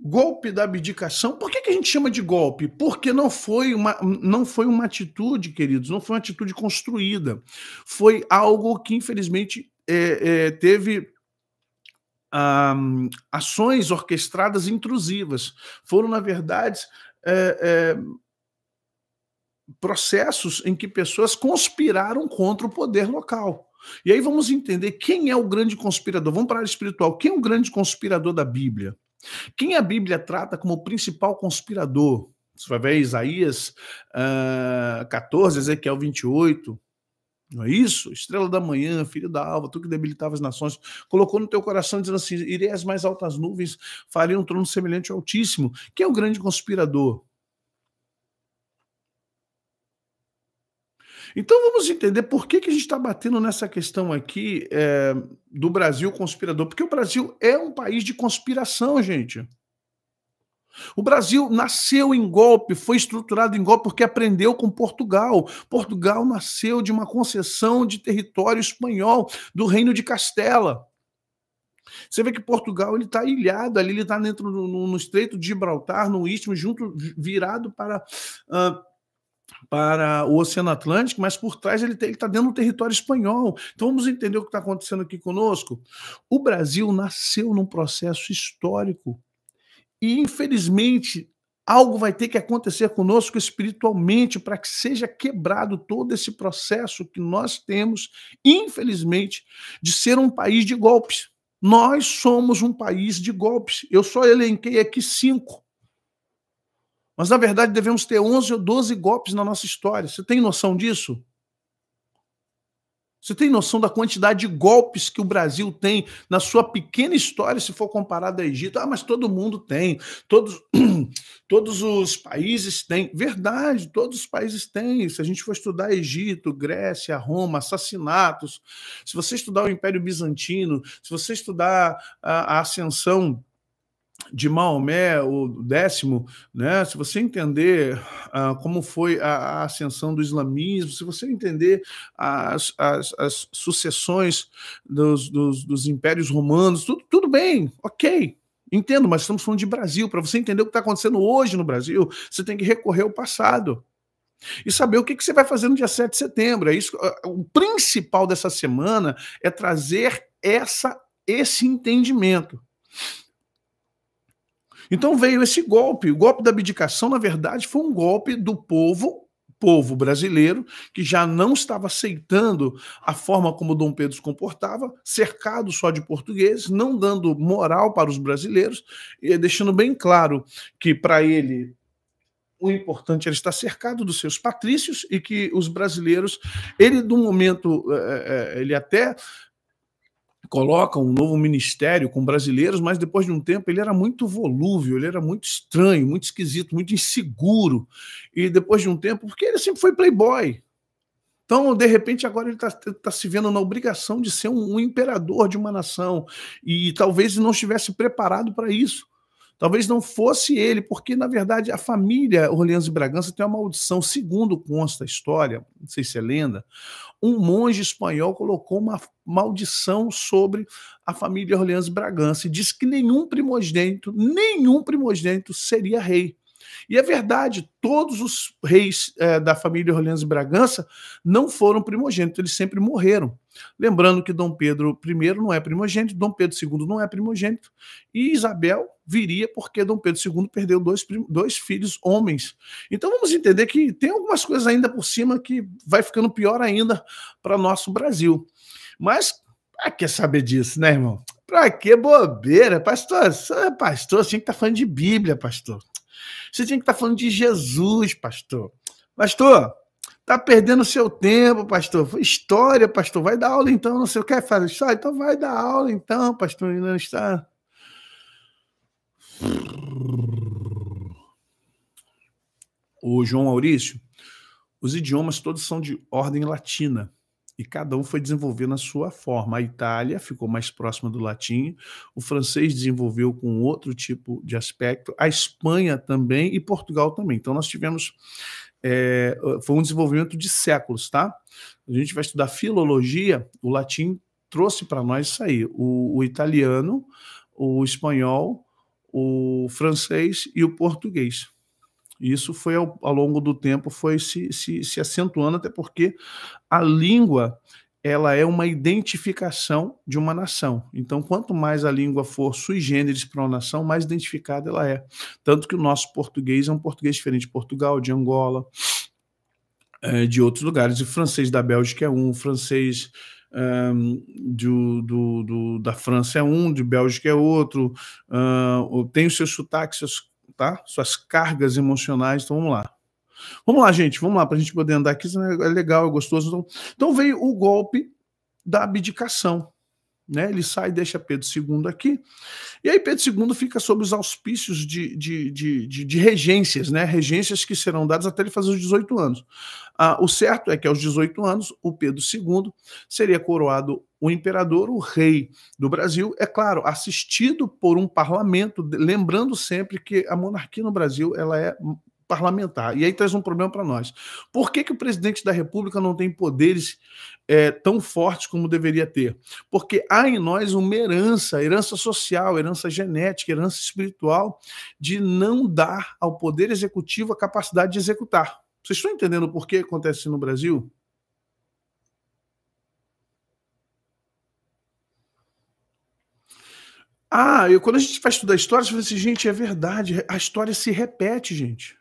golpe da abdicação. Por que a gente chama de golpe? Porque não foi uma atitude, queridos, não foi uma atitude construída. Foi algo que, infelizmente, teve ações orquestradas intrusivas. Foram, na verdade, processos em que pessoas conspiraram contra o poder local. E aí vamos entender quem é o grande conspirador. Vamos para a área espiritual. Quem é o grande conspirador da Bíblia? Quem a Bíblia trata como o principal conspirador? Você vai ver Isaías 14, Ezequiel 28. Não é isso? Estrela da manhã, filho da alva, tu que debilitava as nações, colocou no teu coração dizendo assim: irei às mais altas nuvens, farei um trono semelhante ao Altíssimo. Quem é o grande conspirador? Então vamos entender por que a gente está batendo nessa questão aqui do Brasil conspirador. Porque o Brasil é um país de conspiração, gente. O Brasil nasceu em golpe, foi estruturado em golpe porque aprendeu com Portugal. Portugal nasceu de uma concessão de território espanhol, do Reino de Castela. Você vê que Portugal ele está ilhado ali, ele está dentro no Estreito de Gibraltar, no Istmo, virado para o Oceano Atlântico, mas por trás ele está dentro do território espanhol. Então vamos entender o que está acontecendo aqui conosco. O Brasil nasceu num processo histórico e, infelizmente, algo vai ter que acontecer conosco espiritualmente para que seja quebrado todo esse processo que nós temos, infelizmente, de ser um país de golpes. Nós somos um país de golpes. Eu só elenquei aqui 5. Mas, na verdade, devemos ter 11 ou 12 golpes na nossa história. Você tem noção disso? Você tem noção da quantidade de golpes que o Brasil tem na sua pequena história, se for comparado ao Egito? Ah, mas todo mundo tem, todos os países têm. Verdade, todos os países têm. Se a gente for estudar Egito, Grécia, Roma, assassinatos, se você estudar o Império Bizantino, se você estudar a ascensão de Maomé, o 10º, né? Se você entender como foi a ascensão do islamismo, se você entender as sucessões dos impérios romanos, tudo bem, ok, entendo, mas estamos falando de Brasil. Para você entender o que está acontecendo hoje no Brasil, você tem que recorrer ao passado e saber o que você vai fazer no dia 7 de setembro. É isso, o principal dessa semana é trazer esse entendimento. Então veio esse golpe. O golpe da abdicação, na verdade, foi um golpe do povo brasileiro, que já não estava aceitando a forma como Dom Pedro se comportava, cercado só de portugueses, não dando moral para os brasileiros, e deixando bem claro que, para ele, o importante era estar cercado dos seus patrícios e que os brasileiros, ele, no momento, ele até coloca um novo ministério com brasileiros, mas depois de um tempo ele era muito volúvel, ele era muito estranho, muito esquisito, muito inseguro. E depois de um tempo, porque ele sempre foi playboy. Então, de repente, agora ele está se vendo na obrigação de ser um imperador de uma nação. E talvez ele não estivesse preparado para isso. Talvez não fosse ele, porque, na verdade, a família Orleans e Bragança tem uma maldição. Segundo consta a história, não sei se é lenda, um monge espanhol colocou uma maldição sobre a família Orleans e Bragança e disse que nenhum primogênito seria rei. E é verdade, todos os reis da família Orleans e Bragança não foram primogênitos, eles sempre morreram. Lembrando que Dom Pedro I não é primogênito, Dom Pedro II não é primogênito, e Isabel viria porque Dom Pedro II perdeu dois filhos homens. Então vamos entender que tem algumas coisas ainda por cima que vai ficando pior ainda para nosso Brasil. Mas quer saber disso, né, irmão? Pra que bobeira? Pastor, você tinha que estar falando de Bíblia, pastor. Você tinha que estar falando de Jesus, pastor. Pastor, tá perdendo seu tempo, pastor. História, pastor. Vai dar aula então, não sei o que fazer história? Então vai dar aula então, pastor. Não está. O João Maurício, os idiomas todos são de ordem latina e cada um foi desenvolvendo a sua forma. A Itália ficou mais próxima do latim, o francês desenvolveu com outro tipo de aspecto, a Espanha também e Portugal também. Então nós tivemos, foi um desenvolvimento de séculos, tá? A gente vai estudar filologia, o latim trouxe para nós isso aí, o italiano, o espanhol, o francês e o português. Isso foi ao longo do tempo foi se acentuando, até porque a língua ela é uma identificação de uma nação. Então, quanto mais a língua for sui generis para uma nação, mais identificada ela é. Tanto que o nosso português é um português diferente de Portugal, de Angola, de outros lugares. O francês da Bélgica é um, o francês da França é um, de Bélgica é outro, tem os seus sotaques, suas cargas emocionais. Então vamos lá. Vamos lá, gente, vamos lá, para a gente poder andar aqui, é legal, é gostoso. Então veio o golpe da abdicação. Né? Ele sai e deixa Pedro II aqui, e aí Pedro II fica sob os auspícios de regências, né? Regências que serão dadas até ele fazer os 18 anos. O certo é que aos 18 anos, o Pedro II seria coroado o imperador, o rei do Brasil, é claro, assistido por um parlamento, lembrando sempre que a monarquia no Brasil ela é parlamentar. E aí traz um problema para nós. Por que o presidente da República não tem poderes tão fortes como deveria ter? Porque há em nós uma herança social, herança genética, herança espiritual, de não dar ao poder executivo a capacidade de executar. Vocês estão entendendo por que acontece isso no Brasil? Quando a gente vai estudar história, você fala assim, gente, é verdade, a história se repete, gente.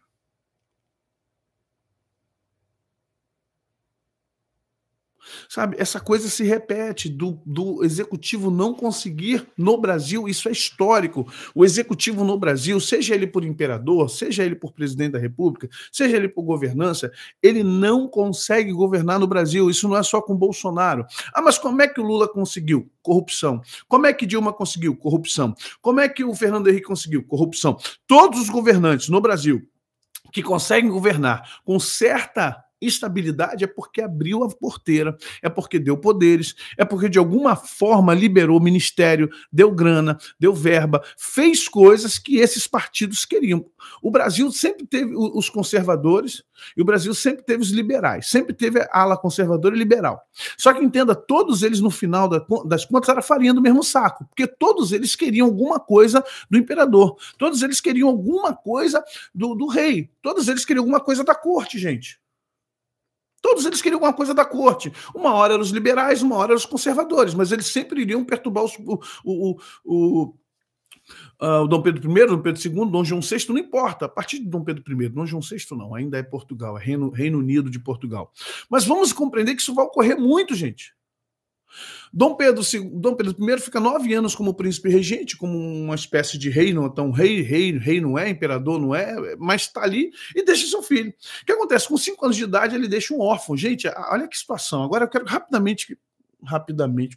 Sabe, essa coisa se repete do executivo não conseguir no Brasil, isso é histórico. O executivo no Brasil, seja ele por imperador, seja ele por presidente da República, seja ele por governança, ele não consegue governar no Brasil. Isso não é só com Bolsonaro. Mas como é que o Lula conseguiu? Corrupção. Como é que Dilma conseguiu? Corrupção. Como é que o Fernando Henrique conseguiu? Corrupção. Todos os governantes no Brasil que conseguem governar com certa estabilidade é porque abriu a porteira, é porque deu poderes, é porque de alguma forma liberou ministério, deu grana, deu verba, fez coisas que esses partidos queriam. O Brasil sempre teve os conservadores e o Brasil sempre teve os liberais, sempre teve a ala conservadora e liberal. Só que entenda, todos eles no final das contas era farinha do mesmo saco, porque todos eles queriam alguma coisa do imperador, todos eles queriam alguma coisa do rei, todos eles queriam alguma coisa da corte, gente. Todos eles queriam alguma coisa da corte. Uma hora eram os liberais, uma hora eram os conservadores, mas eles sempre iriam perturbar o Dom Pedro I, Dom Pedro II, Dom João VI, não importa. A partir de Dom Pedro I, Dom João VI não, ainda é Portugal, é Reino Unido de Portugal. Mas vamos compreender que isso vai ocorrer muito, gente. Dom Pedro I fica 9 anos como príncipe regente, como uma espécie de rei, não é tão rei não é, imperador não é, mas está ali e deixa seu filho. O que acontece? Com 5 anos de idade ele deixa um órfão. Gente, olha que situação. Agora eu quero rapidamente,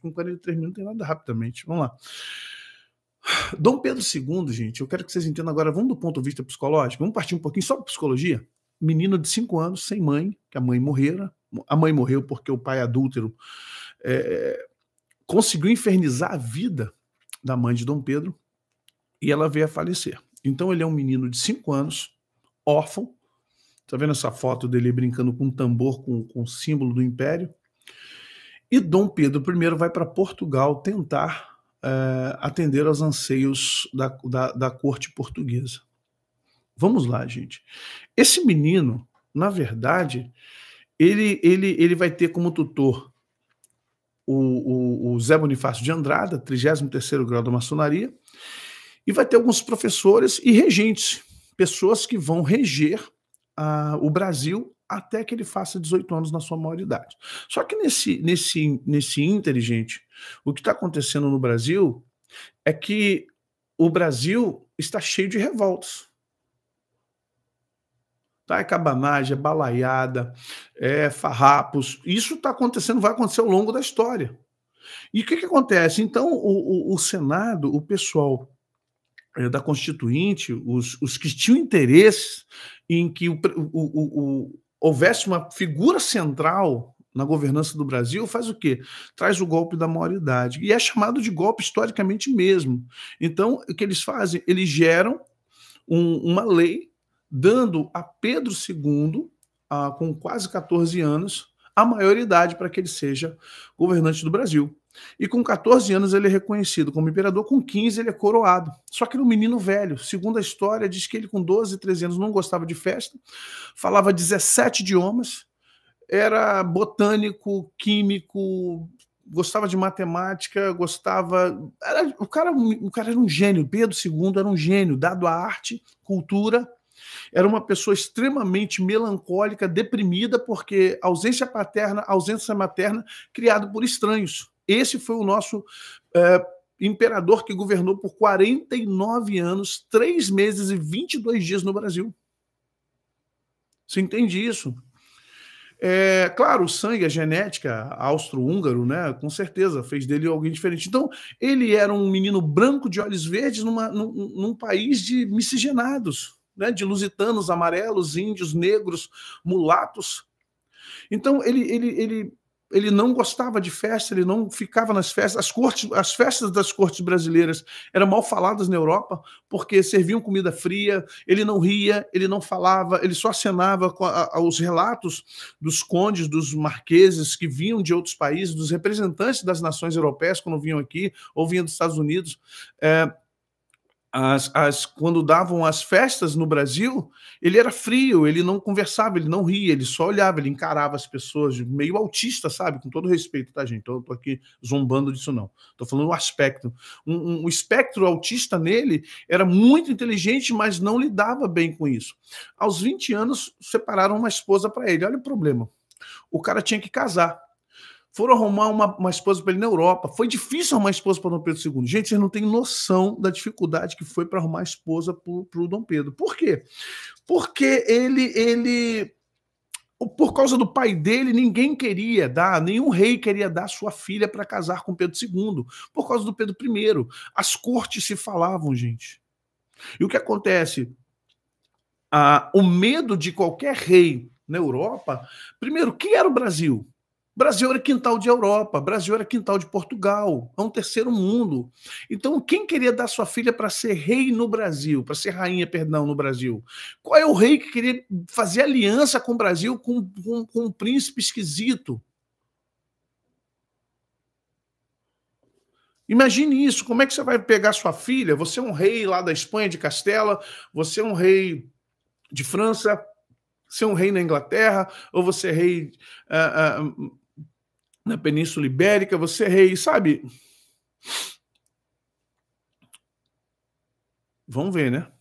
com 43 minutos não tem nada rapidamente, vamos lá. Dom Pedro II, gente, eu quero que vocês entendam agora, vamos do ponto de vista psicológico, vamos partir um pouquinho só para psicologia. Menino de 5 anos, sem mãe, que a mãe morreu porque o pai adúltero conseguiu infernizar a vida da mãe de Dom Pedro e ela veio a falecer. Então ele é um menino de 5 anos, órfão. Tá vendo essa foto dele brincando com um tambor, com o símbolo do império? E Dom Pedro I vai para Portugal tentar atender aos anseios da corte portuguesa. Vamos lá, gente. Esse menino, na verdade, ele vai ter como tutor o Zé Bonifácio de Andrada, 33º grau da maçonaria, e vai ter alguns professores e regentes, pessoas que vão reger o Brasil até que ele faça 18 anos na sua maioridade. Só que nesse ínter, gente, o que está acontecendo no Brasil é que o Brasil está cheio de revoltas. Tá? É cabanagem, é balaiada, é farrapos. Isso está acontecendo, vai acontecer ao longo da história. E o que acontece? Então, o Senado, o pessoal da Constituinte, os que tinham interesse em que houvesse uma figura central na governança do Brasil, faz o quê? Traz o golpe da maioridade. E é chamado de golpe historicamente mesmo. Então, o que eles fazem? Eles geram uma lei dando a Pedro II, com quase 14 anos, a maioridade para que ele seja governante do Brasil. E com 14 anos ele é reconhecido como imperador, com 15 ele é coroado. Só que ele é um menino velho. Segundo a história, diz que ele com 12, 13 anos não gostava de festa, falava 17 idiomas, era botânico, químico, gostava de matemática, o cara era um gênio. Pedro II era um gênio, dado à arte, cultura Era uma pessoa extremamente melancólica, deprimida, porque ausência paterna, ausência materna, criado por estranhos. Esse foi o nosso imperador que governou por 49 anos, 3 meses e 22 dias no Brasil. Você entende isso? Claro, o sangue, a genética austro-húngaro, né, com certeza, fez dele alguém diferente. Então, ele era um menino branco de olhos verdes num país de miscigenados, né, de lusitanos, amarelos, índios, negros, mulatos. Então, ele não gostava de festa, ele não ficava nas festas. As festas das cortes brasileiras eram mal faladas na Europa, porque serviam comida fria, ele não ria, ele não falava, ele só acenava aos relatos dos condes, dos marqueses que vinham de outros países, dos representantes das nações europeias quando vinham aqui, ou vinham dos Estados Unidos. Quando davam as festas no Brasil, ele era frio, ele não conversava, ele não ria, ele só olhava, ele encarava as pessoas, meio autista, sabe? Com todo respeito, tá, gente? Eu tô aqui zombando disso, não. Tô falando o aspecto. O espectro autista nele era muito inteligente, mas não lidava bem com isso. Aos 20 anos, separaram uma esposa para ele. Olha o problema. O cara tinha que casar. Foram arrumar uma esposa para ele na Europa. Foi difícil arrumar esposa para Dom Pedro II. Gente, vocês não têm noção da dificuldade que foi para arrumar esposa para o Dom Pedro. Por quê? Porque por causa do pai dele, ninguém queria dar, nenhum rei queria dar sua filha para casar com Pedro II. Por causa do Pedro I. As cortes se falavam, gente. E o que acontece? O medo de qualquer rei na Europa, primeiro, quem era o Brasil? Brasil era quintal de Europa, Brasil era quintal de Portugal, é um terceiro mundo. Então, quem queria dar sua filha para ser rei no Brasil, para ser rainha, perdão, no Brasil? Qual é o rei que queria fazer aliança com o Brasil com um príncipe esquisito? Imagine isso, como é que você vai pegar sua filha? Você é um rei lá da Espanha, de Castela, você é um rei de França, você é um rei na Inglaterra, ou você é rei na Península Ibérica, você é rei, sabe? Vamos ver, né?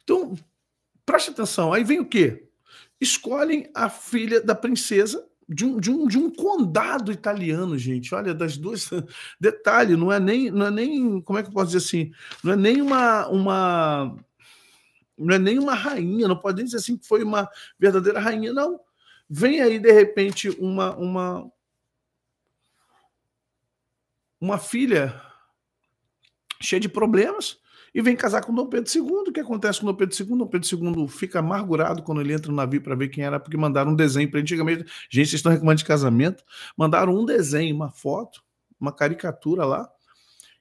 Então, preste atenção. Aí vem o quê? Escolhem a filha da princesa de um condado italiano, gente. Olha, das duas... Detalhe, não é nem... Como é que eu posso dizer assim? Não é nem não é nem uma rainha, não pode nem dizer assim que foi uma verdadeira rainha, não. Vem aí, de repente, uma filha cheia de problemas e vem casar com Dom Pedro II. O que acontece com Dom Pedro II? Dom Pedro II fica amargurado quando ele entra no navio para ver quem era, porque mandaram um desenho para ele. Antigamente, gente, vocês estão reclamando de casamento, mandaram um desenho, uma foto, uma caricatura lá,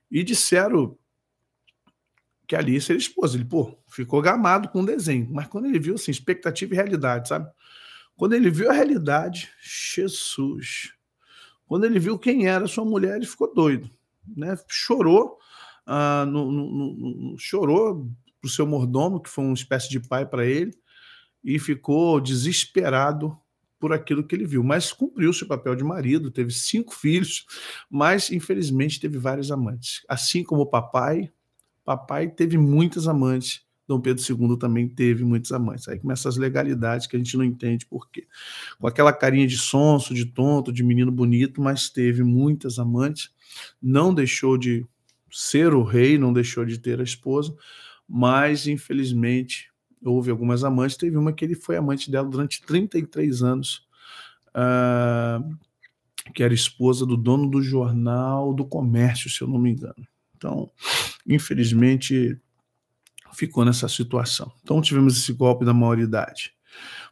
e disseram que ali seria esposa. Ele, ficou gamado com o desenho, mas quando ele viu, assim, expectativa e realidade, sabe? Quando ele viu a realidade, Jesus... Quando ele viu quem era sua mulher, ele ficou doido, né? Chorou, chorou pro seu mordomo, que foi uma espécie de pai para ele, e ficou desesperado por aquilo que ele viu. Mas cumpriu seu papel de marido, teve 5 filhos, mas infelizmente teve vários amantes. Assim como o papai teve muitas amantes. Dom Pedro II também teve muitos amantes. Aí começam as legalidades que a gente não entende por quê. Com aquela carinha de sonso, de tonto, de menino bonito, mas teve muitas amantes, não deixou de ser o rei, não deixou de ter a esposa, mas infelizmente houve algumas amantes. Teve uma que ele foi amante dela durante 33 anos, que era esposa do dono do Jornal do Comércio, se eu não me engano. Então, infelizmente, ficou nessa situação. Então tivemos esse golpe da maioridade.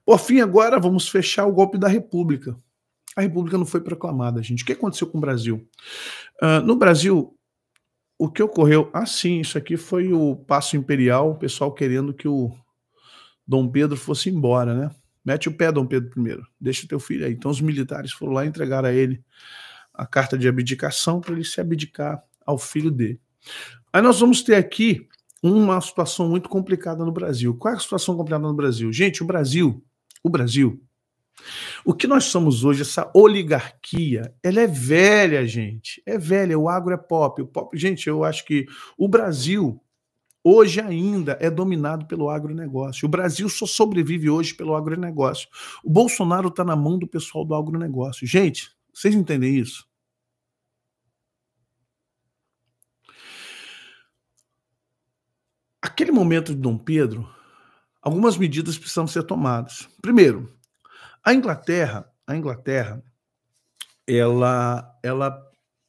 Por fim, agora vamos fechar o golpe da República. A República não foi proclamada, gente. O que aconteceu com o Brasil? No Brasil, o que ocorreu? Sim, isso aqui foi o passo imperial, o pessoal querendo que o Dom Pedro fosse embora, né? Mete o pé, Dom Pedro I, deixa o teu filho aí. Então os militares foram lá e entregaram a ele a carta de abdicação para ele se abdicar ao filho dele. Aí nós vamos ter aqui uma situação muito complicada no Brasil. Qual é a situação complicada no Brasil? Gente, o Brasil, o que nós somos hoje, essa oligarquia, ela é velha, gente. É velha, o agro é pop. Gente, eu acho que o Brasil hoje ainda é dominado pelo agronegócio. O Brasil só sobrevive hoje pelo agronegócio. O Bolsonaro está na mão do pessoal do agronegócio. Gente, vocês entendem isso? Aquele momento de Dom Pedro, algumas medidas precisam ser tomadas. Primeiro, a Inglaterra, ela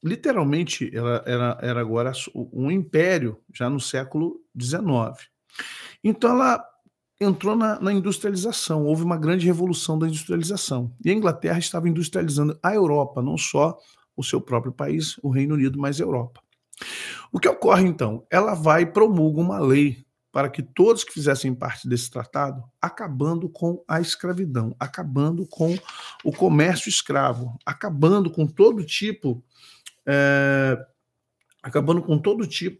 literalmente, ela era agora um império, já no século XIX. Então ela entrou na industrialização, houve uma grande revolução da industrialização. E a Inglaterra estava industrializando a Europa, não só o seu próprio país, o Reino Unido, mas a Europa. O que ocorre, então? Ela vai e promulga uma lei para que todos que fizessem parte desse tratado, acabando com a escravidão, acabando com o comércio escravo, acabando com todo tipo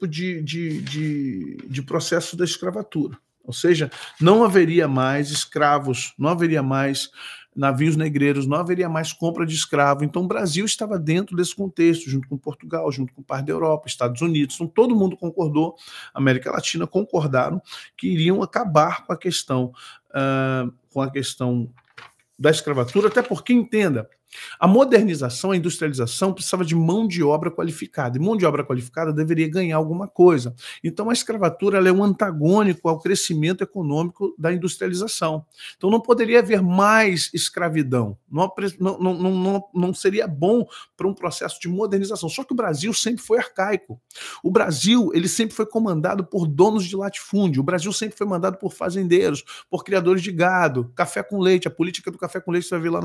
de processo da escravatura. Ou seja, não haveria mais escravos, não haveria mais navios negreiros, não haveria mais compra de escravo. Então o Brasil estava dentro desse contexto, junto com Portugal, junto com parte da Europa, Estados Unidos. Então todo mundo concordou, a América Latina concordaram que iriam acabar com a questão da escravatura, até porque, entenda, a modernização, a industrialização precisava de mão de obra qualificada, e mão de obra qualificada deveria ganhar alguma coisa. Então a escravatura ela é um antagônico ao crescimento econômico da industrialização. Então não poderia haver mais escravidão, não seria bom para um processo de modernização. Só que o Brasil sempre foi arcaico. O Brasil ele sempre foi comandado por donos de latifúndio, o Brasil sempre foi mandado por fazendeiros, por criadores de gado, café com leite, a política do café com leite você vai ver lá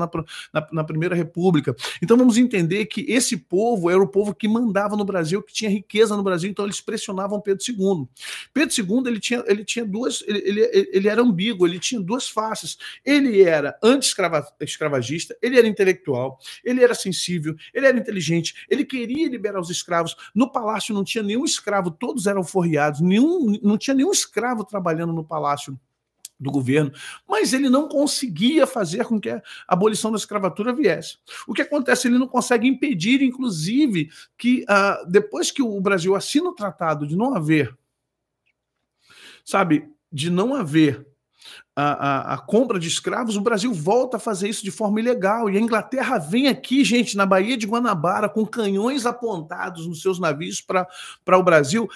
na Primeira República. Então vamos entender que esse povo era o povo que mandava no Brasil, que tinha riqueza no Brasil, então eles pressionavam Pedro II. Pedro II ele tinha duas, ele era ambíguo, ele tinha duas faces. Ele era anti-escravagista, ele era intelectual, ele era sensível, ele era inteligente, ele queria liberar os escravos. No palácio não tinha nenhum escravo, todos eram forreados, não tinha nenhum escravo trabalhando no palácio do governo, mas ele não conseguia fazer com que a abolição da escravatura viesse. O que acontece? Ele não consegue impedir, inclusive, que depois que o Brasil assina o tratado de não haver, a compra de escravos, o Brasil volta a fazer isso de forma ilegal. E a Inglaterra vem aqui, gente, na Baía de Guanabara, com canhões apontados nos seus navios para o Brasil,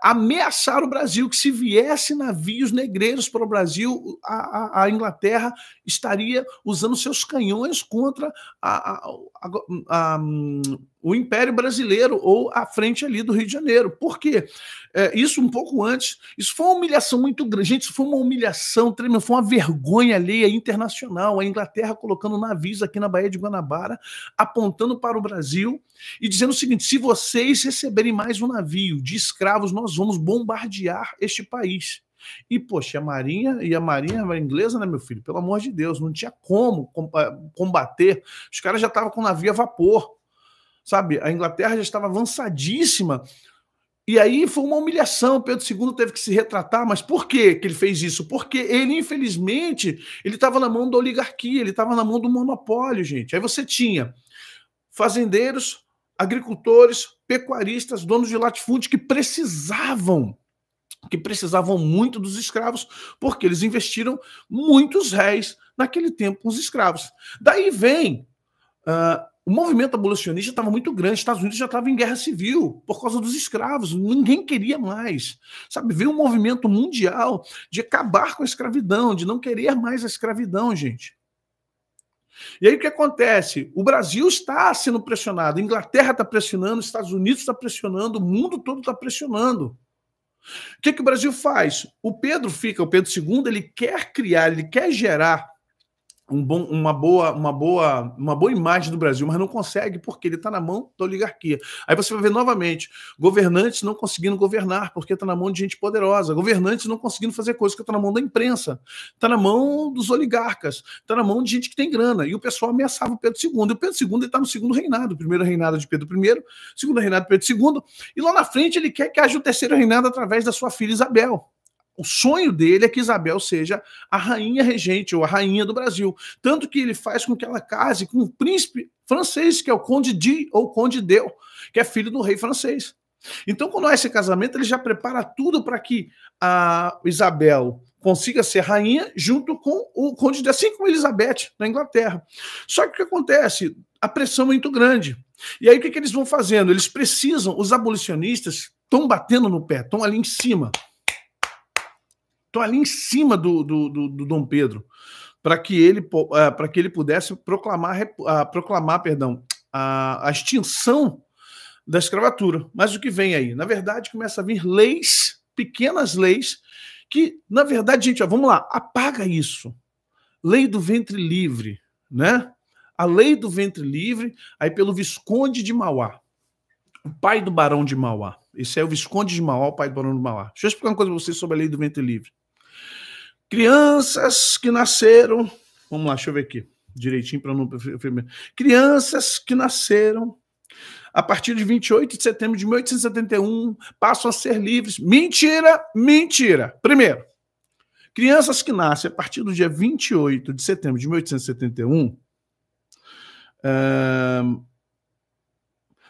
ameaçar o Brasil, que se viesse navios negreiros para o Brasil, a Inglaterra estaria usando seus canhões contra o Império Brasileiro ou à frente ali do Rio de Janeiro. Por quê? Isso um pouco antes, isso foi uma humilhação muito grande. Gente, isso foi uma humilhação tremenda, foi uma vergonha alheia internacional. A Inglaterra colocando navios aqui na Baía de Guanabara, apontando para o Brasil e dizendo o seguinte: se vocês receberem mais um navio de escravos, nós vamos bombardear este país. E, poxa, a marinha inglesa, né, meu filho? Pelo amor de Deus, não tinha como combater. Os caras já estavam com navio a vapor, sabe? A Inglaterra já estava avançadíssima. E aí foi uma humilhação. Pedro II teve que se retratar. Mas por que ele fez isso? Porque ele, infelizmente, ele estava na mão da oligarquia, ele estava na mão do monopólio, gente. Aí você tinha fazendeiros, agricultores, pecuaristas, donos de latifúndio que precisavam muito dos escravos, porque eles investiram muitos réis naquele tempo com os escravos. Daí vem o movimento abolicionista estava muito grande, os Estados Unidos já estava em guerra civil por causa dos escravos, ninguém queria mais, sabe? Veio um movimento mundial de acabar com a escravidão, de não querer mais a escravidão, gente. E aí o que acontece? O Brasil está sendo pressionado, a Inglaterra está pressionando, os Estados Unidos está pressionando, o mundo todo está pressionando. O que o Brasil faz? O Pedro II, ele quer criar, ele quer gerar uma boa imagem do Brasil, mas não consegue porque ele está na mão da oligarquia. Aí você vai ver novamente governantes não conseguindo governar porque está na mão de gente poderosa, governantes não conseguindo fazer coisas que está na mão da imprensa, está na mão dos oligarcas, está na mão de gente que tem grana. E o pessoal ameaçava o Pedro II. E o Pedro II está no segundo reinado, o primeiro reinado de Pedro I, segundo reinado de Pedro II, e lá na frente ele quer que haja o terceiro reinado através da sua filha Isabel. O sonho dele é que Isabel seja a rainha regente ou a rainha do Brasil. Tanto que ele faz com que ela case com um príncipe francês, que é o Conde de ou Conde Deu, que é filho do rei francês. Então, quando há esse casamento, ele já prepara tudo para que a Isabel consiga ser rainha junto com o Conde de, assim como Elizabeth, na Inglaterra. Só que o que acontece? A pressão é muito grande. E aí o que eles vão fazendo? Eles precisam, os abolicionistas estão batendo no pé, estão ali em cima. Estão ali em cima do Dom Pedro, para que ele pudesse proclamar a extinção da escravatura. Mas o que vem aí? Na verdade, começa a vir leis, pequenas leis, que, na verdade, gente, ó, vamos lá, apaga isso. Lei do ventre livre, né? A lei do ventre livre, aí pelo Visconde de Mauá, o pai do Barão de Mauá. Esse é o Visconde de Mauá, o pai do Barão de Mauá. Deixa eu explicar uma coisa para vocês sobre a lei do ventre livre. Crianças que nasceram, vamos lá, deixa eu ver aqui, direitinho para não... Crianças que nasceram a partir de 28 de setembro de 1871 passam a ser livres. Mentira, mentira. Primeiro, crianças que nascem a partir do dia 28 de setembro de 1871,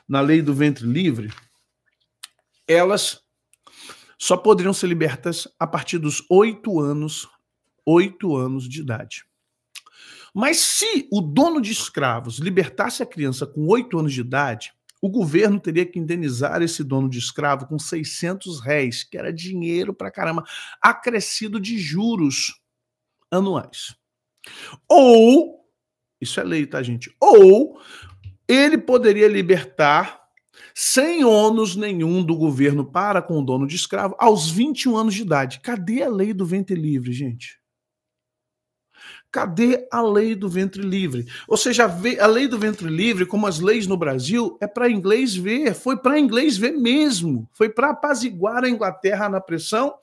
na lei do ventre livre, elas só poderiam ser libertas a partir dos 8 anos de idade. Mas se o dono de escravos libertasse a criança com 8 anos de idade, o governo teria que indenizar esse dono de escravo com R$600, que era dinheiro pra caramba, acrescido de juros anuais. Ou, isso é lei, tá, gente? Ou ele poderia libertar sem ônus nenhum do governo para com o dono de escravo aos 21 anos de idade. Cadê a lei do ventre livre, gente? Cadê a lei do ventre livre? Ou seja, a lei do ventre livre, como as leis no Brasil, é para inglês ver, foi para inglês ver mesmo, foi para apaziguar a Inglaterra na pressão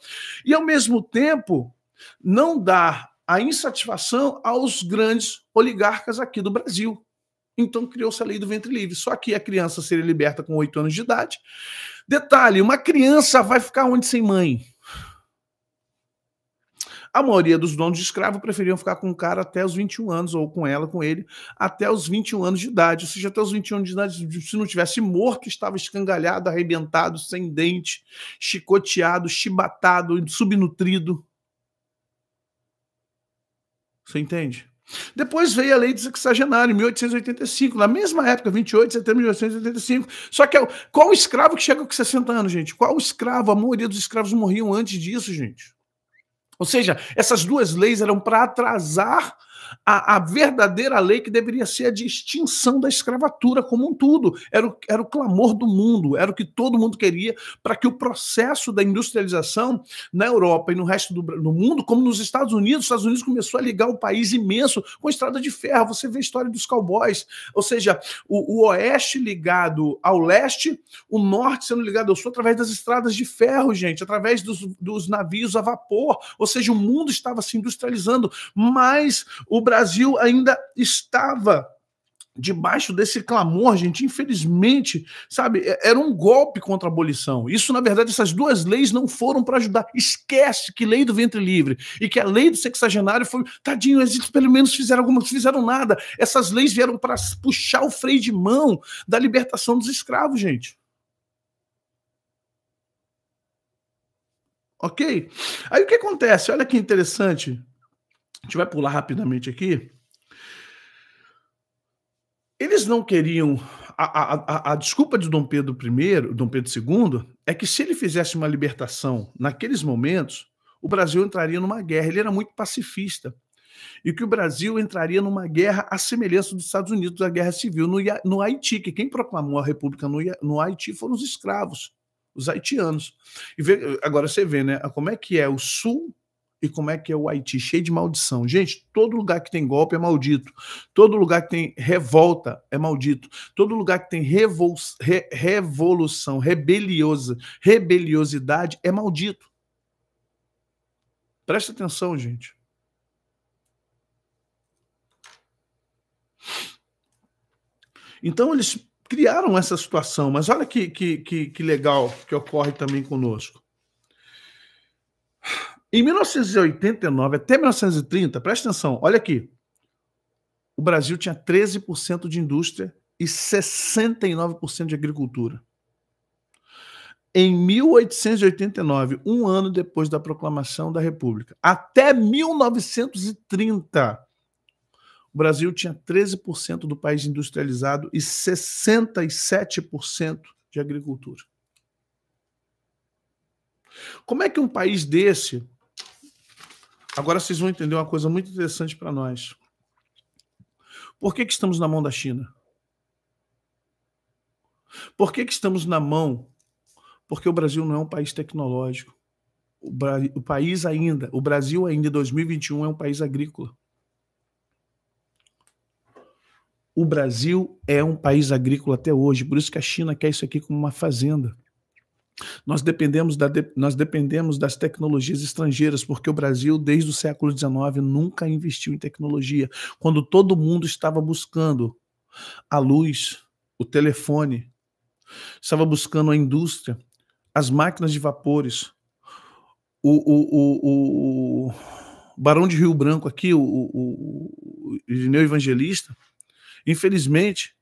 e, ao mesmo tempo, não dar a insatisfação aos grandes oligarcas aqui do Brasil. Então criou-se a lei do ventre livre. Só que a criança seria liberta com 8 anos de idade. Detalhe, uma criança vai ficar onde sem mãe? A maioria dos donos de escravo preferiam ficar com o cara até os 21 anos, ou com ela, com ele, até os 21 anos de idade. Ou seja, até os 21 anos de idade, se não tivesse morto, estava escangalhado, arrebentado, sem dente, chicoteado, chibatado, subnutrido. Você entende? Depois veio a lei do sexagenário, em 1885, na mesma época, 28 de setembro de 1885. Só que qual escravo que chega com 60 anos, gente? Qual escravo? A maioria dos escravos morriam antes disso, gente. Ou seja, essas duas leis eram para atrasar a verdadeira lei que deveria ser a de extinção da escravatura como um todo. Era o clamor do mundo, era o que todo mundo queria para que o processo da industrialização na Europa e no resto do mundo, como nos Estados Unidos começou a ligar o país imenso com estrada de ferro. Você vê a história dos cowboys, ou seja, o oeste ligado ao leste, o norte sendo ligado ao sul através das estradas de ferro, gente, através dos navios a vapor. Ou seja, o mundo estava se industrializando, mas o Brasil ainda estava debaixo desse clamor, gente, infelizmente, sabe, era um golpe contra a abolição. Isso, na verdade, essas duas leis não foram para ajudar. Esquece que lei do ventre livre e que a lei do sexagenário foi, tadinho, eles pelo menos fizeram alguma, fizeram nada. Essas leis vieram para puxar o freio de mão da libertação dos escravos, gente. Ok? Aí o que acontece? Olha que interessante. A gente vai pular rapidamente aqui. Eles não queriam... A desculpa de Dom Pedro I, Dom Pedro II, é que se ele fizesse uma libertação naqueles momentos, o Brasil entraria numa guerra. Ele era muito pacifista. E que o Brasil entraria numa guerra à semelhança dos Estados Unidos, da Guerra Civil no Haiti, que quem proclamou a República no Haiti foram os escravos, os haitianos. E agora você vê, né, como é que é o Sul e como é que é o Haiti, cheio de maldição. Gente, todo lugar que tem golpe é maldito. Todo lugar que tem revolta é maldito. Todo lugar que tem revolução, rebeliosidade é maldito. Presta atenção, gente. Então eles criaram essa situação, mas olha que legal que ocorre também conosco. Em 1989 até 1930, presta atenção, olha aqui, o Brasil tinha 13% de indústria e 69% de agricultura. em 1889, um ano depois da proclamação da República, até 1930, o Brasil tinha 13% do país industrializado e 67% de agricultura. Como é que um país desse... Agora vocês vão entender uma coisa muito interessante para nós. Por que estamos na mão da China? Por que estamos na mão? Porque o Brasil não é um país tecnológico. O Brasil ainda em 2021 é um país agrícola. O Brasil é um país agrícola até hoje, por isso que a China quer isso aqui como uma fazenda. Nós dependemos das tecnologias estrangeiras, porque o Brasil, desde o século XIX, nunca investiu em tecnologia. Quando todo mundo estava buscando a luz, o telefone, estava buscando a indústria, as máquinas de vapores, o Barão de Rio Branco aqui, o Irineu Evangelista, infelizmente,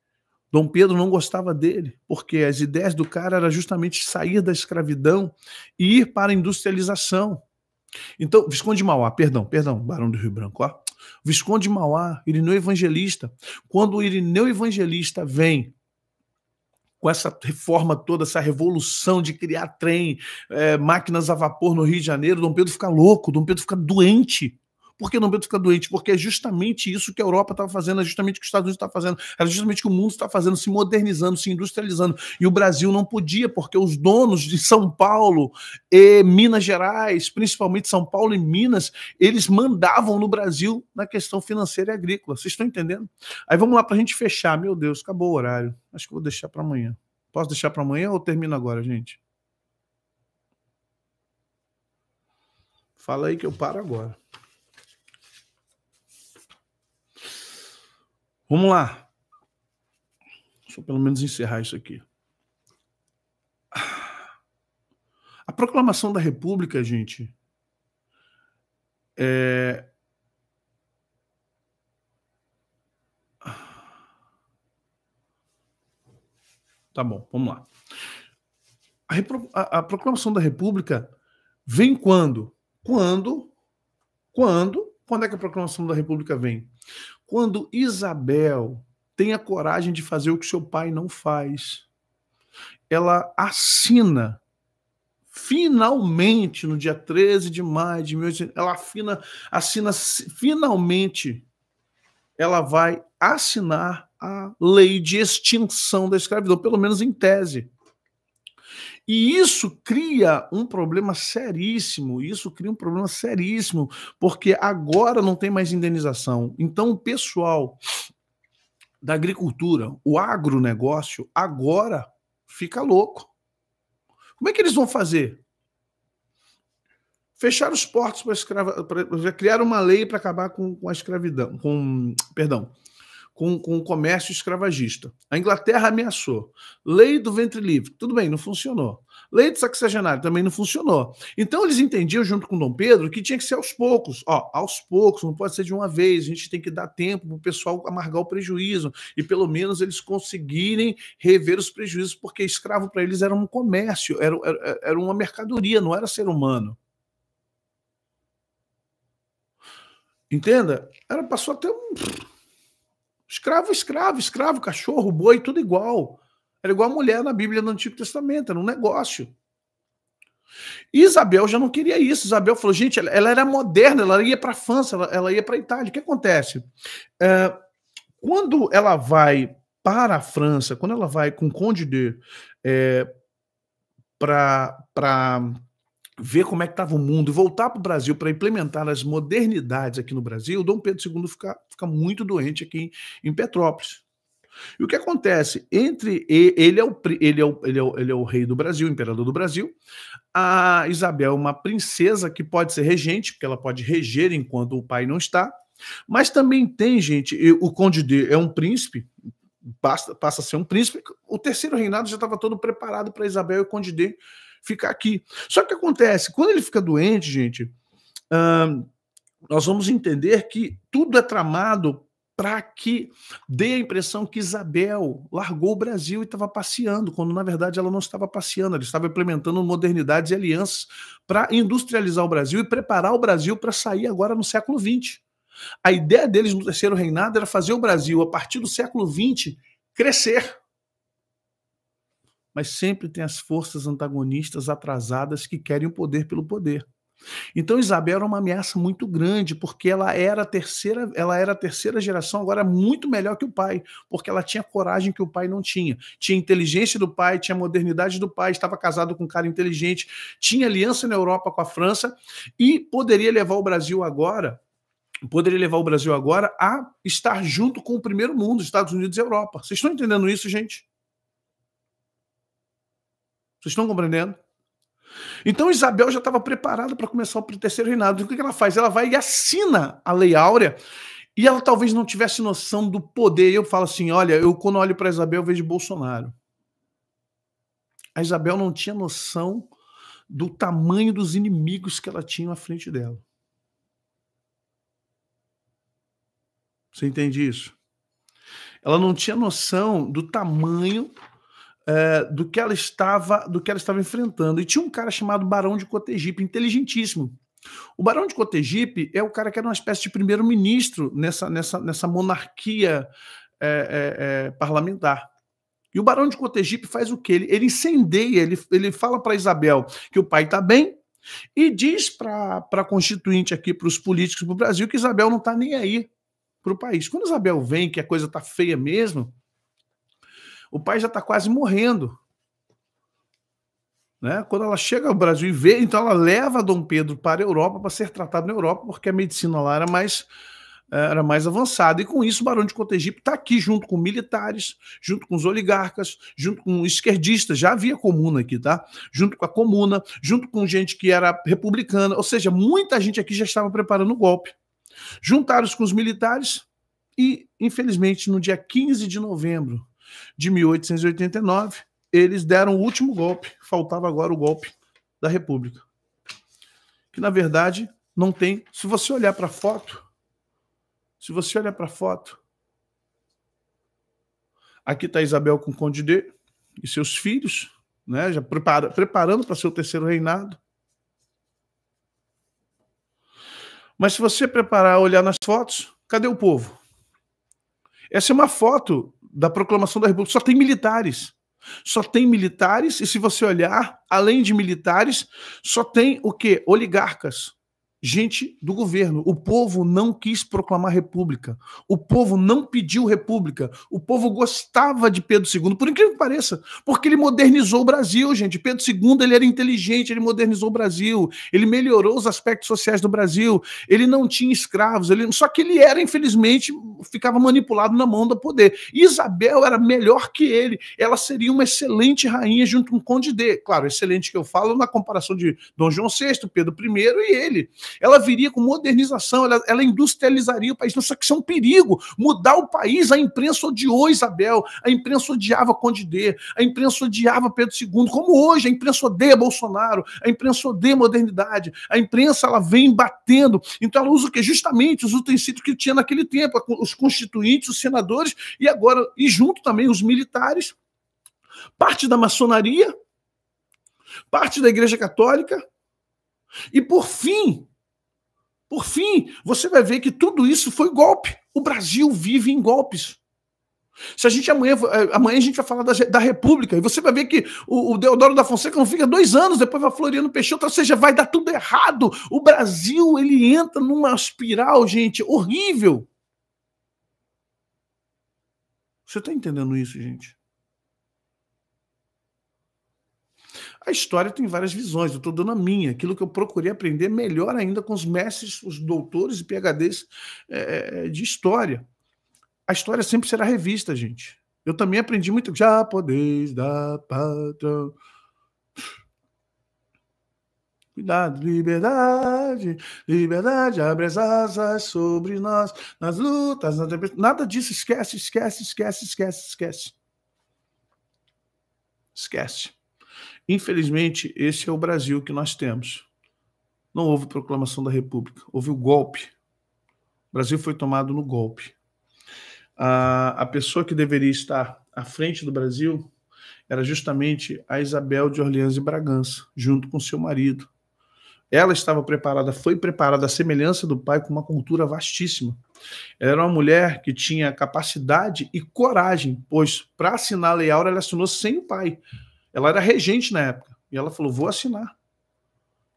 Dom Pedro não gostava dele, porque as ideias do cara eram justamente sair da escravidão e ir para a industrialização. Então, Visconde de Mauá, perdão, Barão do Rio Branco, ó. Visconde de Mauá, Irineu Evangelista. Quando o Irineu Evangelista vem com essa reforma toda, essa revolução de criar trem, máquinas a vapor no Rio de Janeiro, Dom Pedro fica louco, Dom Pedro fica doente. Por que Dom Pedro fica doente? Porque é justamente isso que a Europa estava fazendo, é justamente o que os Estados Unidos está fazendo, é justamente o que o mundo está fazendo, se modernizando, se industrializando. E o Brasil não podia, porque os donos de São Paulo e Minas Gerais, principalmente São Paulo e Minas, eles mandavam no Brasil na questão financeira e agrícola. Vocês estão entendendo? Aí vamos lá para a gente fechar. Meu Deus, acabou o horário. Acho que vou deixar para amanhã. Posso deixar para amanhã ou termino agora, gente? Fala aí que eu paro agora. Vamos lá. Deixa eu pelo menos encerrar isso aqui. A proclamação da República, gente, Tá bom, vamos lá. A proclamação da República vem quando? Quando é que a proclamação da República vem? Quando Isabel tem a coragem de fazer o que seu pai não faz. Ela assina, finalmente, no dia 13 de maio de 1800, ela assina finalmente, ela vai assinar a lei de extinção da escravidão, pelo menos em tese. E isso cria um problema seríssimo, porque agora não tem mais indenização. Então o pessoal da agricultura, o agronegócio, agora fica louco. Como é que eles vão fazer? Fechar os portos para criar uma lei para acabar com a escravidão, com o comércio escravagista. A Inglaterra ameaçou. Lei do ventre livre. Tudo bem, não funcionou. Lei do sexagenário também não funcionou. Então eles entendiam, junto com Dom Pedro, que tinha que ser aos poucos. Aos poucos, não pode ser de uma vez. A gente tem que dar tempo para o pessoal amargar o prejuízo e pelo menos eles conseguirem rever os prejuízos, porque escravo para eles era um comércio, era uma mercadoria, não era ser humano. Entenda? Passou até um... Escravo, cachorro, boi, tudo igual. Era igual a mulher na Bíblia do Antigo Testamento, era um negócio. E Isabel já não queria isso. Isabel falou, gente, ela era moderna, ela ia para a França, ela ia para a Itália. O que acontece? Quando ela vai para a França, quando ela vai com Conde de para ver como é que estava o mundo e voltar para o Brasil para implementar as modernidades aqui no Brasil, Dom Pedro II fica muito doente aqui em Petrópolis. E o que acontece? Ele é o rei do Brasil, o imperador do Brasil. A Isabel é uma princesa que pode ser regente, porque ela pode reger enquanto o pai não está. Mas também tem, gente, o Conde de é um príncipe, passa a ser um príncipe. O terceiro reinado já estava todo preparado para Isabel e o Conde de ficar aqui. Só que acontece, quando ele fica doente, gente, nós vamos entender que tudo é tramado para que dê a impressão que Isabel largou o Brasil e estava passeando, quando na verdade ela não estava passeando, ela estava implementando modernidades e alianças para industrializar o Brasil e preparar o Brasil para sair agora no século XX. A ideia deles no terceiro reinado era fazer o Brasil, a partir do século XX, crescer. Mas sempre tem as forças antagonistas atrasadas que querem o poder pelo poder. Então Isabel era uma ameaça muito grande, porque ela era a terceira geração, agora muito melhor que o pai, porque ela tinha coragem que o pai não tinha. Tinha inteligência do pai, tinha modernidade do pai, estava casado com um cara inteligente, tinha aliança na Europa com a França e poderia levar o Brasil agora a estar junto com o primeiro mundo, Estados Unidos e Europa. Vocês estão entendendo isso, gente? Vocês estão compreendendo? Então Isabel já estava preparada para começar o terceiro reinado. O que ela faz? Ela vai e assina a Lei Áurea, e ela talvez não tivesse noção do poder. Eu falo assim, olha, eu quando olho para Isabel, eu vejo Bolsonaro. A Isabel não tinha noção do tamanho dos inimigos que ela tinha à frente dela. Você entende isso? Ela não tinha noção do tamanho do que ela estava enfrentando. E tinha um cara chamado Barão de Cotegipe, inteligentíssimo. O Barão de Cotegipe é o cara que era uma espécie de primeiro-ministro nessa monarquia parlamentar. E o Barão de Cotegipe faz o quê? Ele incendeia, ele fala para Isabel que o pai está bem e diz para a constituinte aqui, para os políticos do Brasil, que Isabel não está nem aí para o país. Quando Isabel vem, que a coisa está feia mesmo, o pai já está quase morrendo. Né? Quando ela chega ao Brasil e vê, então ela leva Dom Pedro para a Europa para ser tratado na Europa, porque a medicina lá era mais avançada. E com isso, o Barão de Cotegipe está aqui junto com militares, junto com os oligarcas, junto com esquerdistas. Já havia comuna aqui, tá? Junto com a comuna, junto com gente que era republicana. Ou seja, muita gente aqui já estava preparando o golpe. Juntaram-se com os militares e, infelizmente, no dia 15 de novembro de 1889, eles deram o último golpe. Faltava agora o golpe da República. Que, na verdade, não tem... Se você olhar para a foto, aqui está Isabel com o Conde D e seus filhos, né, já preparando para seu terceiro reinado. Mas se você olhar nas fotos, cadê o povo? Essa é uma foto da proclamação da República. Só tem militares. Só tem militares, e se você olhar, além de militares, só tem o quê? Oligarcas. Gente do governo. O povo não quis proclamar república. O povo não pediu república. O povo gostava de Pedro II, por incrível que pareça, porque ele modernizou o Brasil, gente. Pedro II, ele era inteligente, ele modernizou o Brasil, ele melhorou os aspectos sociais do Brasil, ele não tinha escravos, só que ele era, infelizmente, ficava manipulado na mão do poder. E Isabel era melhor que ele. Ela seria uma excelente rainha junto com o Conde D. Claro, excelente que eu falo na comparação de Dom João VI, Pedro I e ele. Ela viria com modernização, ela industrializaria o país. Só que isso é um perigo, mudar o país. A imprensa odiou Isabel, a imprensa odiava Conde D, a imprensa odiava Pedro II, como hoje a imprensa odeia Bolsonaro, a imprensa odeia modernidade, a imprensa ela vem batendo. Então ela usa o quê? Justamente os utensílios que tinha naquele tempo, os constituintes, os senadores, e agora, e junto também os militares, parte da maçonaria, parte da Igreja Católica, e por fim, você vai ver que tudo isso foi golpe. O Brasil vive em golpes. Se a gente amanhã a gente vai falar da República, e você vai ver que o Deodoro da Fonseca não fica 2 anos, depois vai Floriano Peixoto, ou seja, vai dar tudo errado. O Brasil, ele entra numa espiral, gente, horrível. Você está entendendo isso, gente? A história tem várias visões, eu estou dando a minha, aquilo que eu procurei aprender melhor ainda com os mestres, os doutores e PhDs de história. A história sempre será revista, gente. Eu também aprendi muito. Já podeis dar pátria. Cuidado, liberdade, liberdade, abre as asas sobre nós, nas lutas, na tempestade. Nada disso, esquece. Esquece. Infelizmente, esse é o Brasil que nós temos. Não houve proclamação da República, houve o golpe. O Brasil foi tomado no golpe. a pessoa que deveria estar à frente do Brasil era justamente a Isabel de Orleans e Bragança, junto com seu marido. Ela estava preparada, foi preparada à semelhança do pai, com uma cultura vastíssima. Ela era uma mulher que tinha capacidade e coragem, pois para assinar a Lei Áurea ela assinou sem o pai. Ela era regente na época. E ela falou, vou assinar.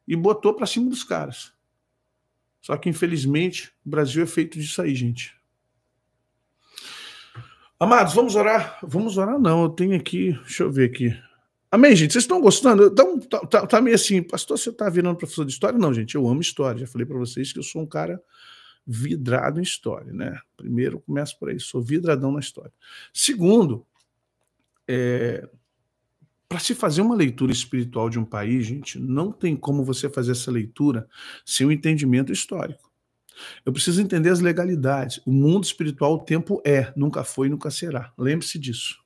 E botou para cima dos caras. Só que, infelizmente, o Brasil é feito disso aí, gente. Amados, vamos orar? Vamos orar não, eu tenho aqui, deixa eu ver aqui. Amém, gente? Vocês estão gostando? Então, tá meio assim, pastor, você está virando professor de história? Não, gente, eu amo história. Já falei para vocês que eu sou um cara vidrado em história, né? Primeiro, começo por aí, sou vidradão na história. Segundo, para se fazer uma leitura espiritual de um país, gente, não tem como você fazer essa leitura sem um entendimento histórico. Eu preciso entender as legalidades. O mundo espiritual, o tempo é, nunca foi e nunca será. Lembre-se disso.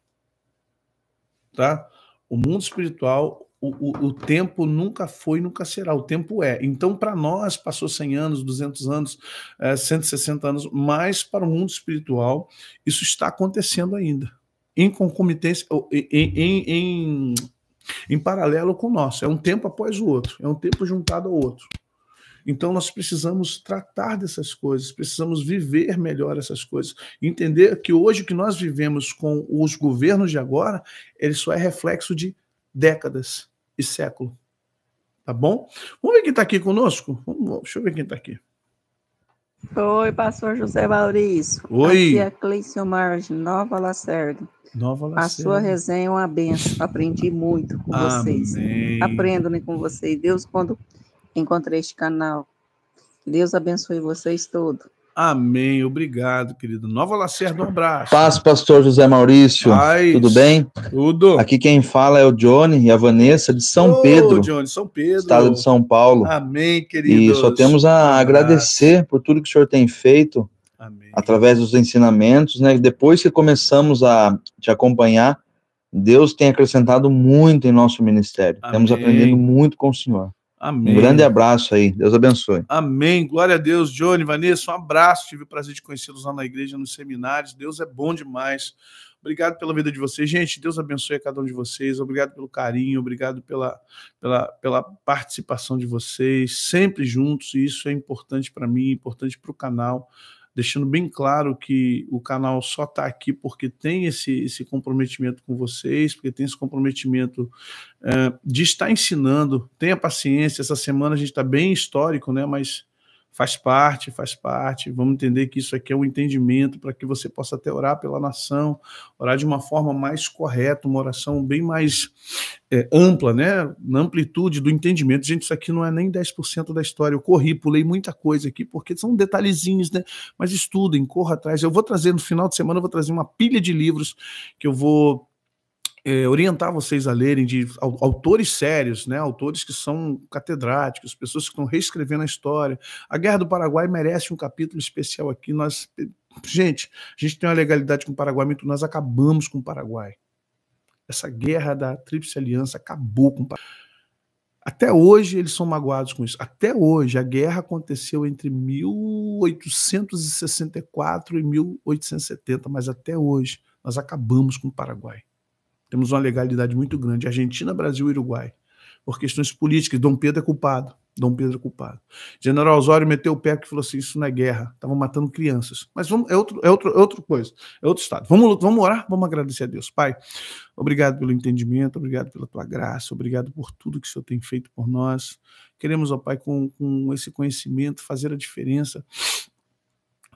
Tá? O mundo espiritual, o tempo nunca foi e nunca será. O tempo é. Então, para nós, passou 100 anos, 200 anos, 160 anos, mas para o mundo espiritual, isso está acontecendo ainda. Em concomitância, em paralelo com o nosso. É um tempo após o outro. É um tempo juntado ao outro. Então, nós precisamos tratar dessas coisas, precisamos viver melhor essas coisas. Entender que hoje o que nós vivemos com os governos de agora, ele só é reflexo de décadas e século. Tá bom? Vamos ver quem está aqui conosco? Deixa eu ver quem está aqui. Oi, pastor José Maurício. Oi. Aqui é Cleício Marge, Nova Lacerda. Nova Lacerda. A sua resenha é uma benção. Aprendi muito com vocês. Aprendo, né, com vocês. Deus, quando encontrei este canal. Deus abençoe vocês todos. Amém. Obrigado, querido. Nova Lacerda, um abraço. Paz, pastor José Maurício. Paz. Tudo bem? Tudo. Aqui quem fala é o Johnny e a Vanessa de São Pedro. Johnny, São Pedro. Estado de São Paulo. Amém, querido. E só temos a agradecer por tudo que o senhor tem feito. Amém. Através dos ensinamentos, né? Depois que começamos a te acompanhar, Deus tem acrescentado muito em nosso ministério. Amém. Estamos aprendendo muito com o senhor. Amém. Um grande abraço aí, Deus abençoe. Amém, glória a Deus. Johnny, Vanessa, um abraço, tive o prazer de conhecê-los lá na igreja, nos seminários, Deus é bom demais. Obrigado pela vida de vocês, gente, Deus abençoe a cada um de vocês, obrigado pelo carinho, obrigado pela participação de vocês, sempre juntos, e isso é importante para mim, importante para o canal, deixando bem claro que o canal só está aqui porque tem esse comprometimento com vocês, porque tem esse comprometimento de estar ensinando. Tenha paciência, essa semana a gente está bem histórico, né? Mas faz parte. Vamos entender que isso aqui é um entendimento para que você possa até orar pela nação, orar de uma forma mais correta, uma oração bem mais ampla, né? Na amplitude do entendimento. Gente, isso aqui não é nem 10% da história. Eu pulei muita coisa aqui, porque são detalhezinhos, né? Mas estudem, corra atrás. Eu vou trazer, no final de semana, eu vou trazer uma pilha de livros que eu vou orientar vocês a lerem, de autores sérios, né? Autores que são catedráticos, pessoas que estão reescrevendo a história. A Guerra do Paraguai merece um capítulo especial aqui. Gente, a gente tem uma legalidade com o Paraguai, nós acabamos com o Paraguai. Essa guerra da Tríplice Aliança acabou com o Paraguai. Até hoje eles são magoados com isso. Até hoje, a guerra aconteceu entre 1864 e 1870, mas até hoje nós acabamos com o Paraguai. Temos uma legalidade muito grande, Argentina, Brasil e Uruguai, por questões políticas. Dom Pedro é culpado. General Osório meteu o pé que falou assim, isso não é guerra, estavam matando crianças. Mas é outra coisa, é outro estado. Vamos orar, vamos agradecer a Deus. Pai, obrigado pelo entendimento, obrigado pela tua graça, obrigado por tudo que o Senhor tem feito por nós. Queremos, ó Pai, com esse conhecimento, fazer a diferença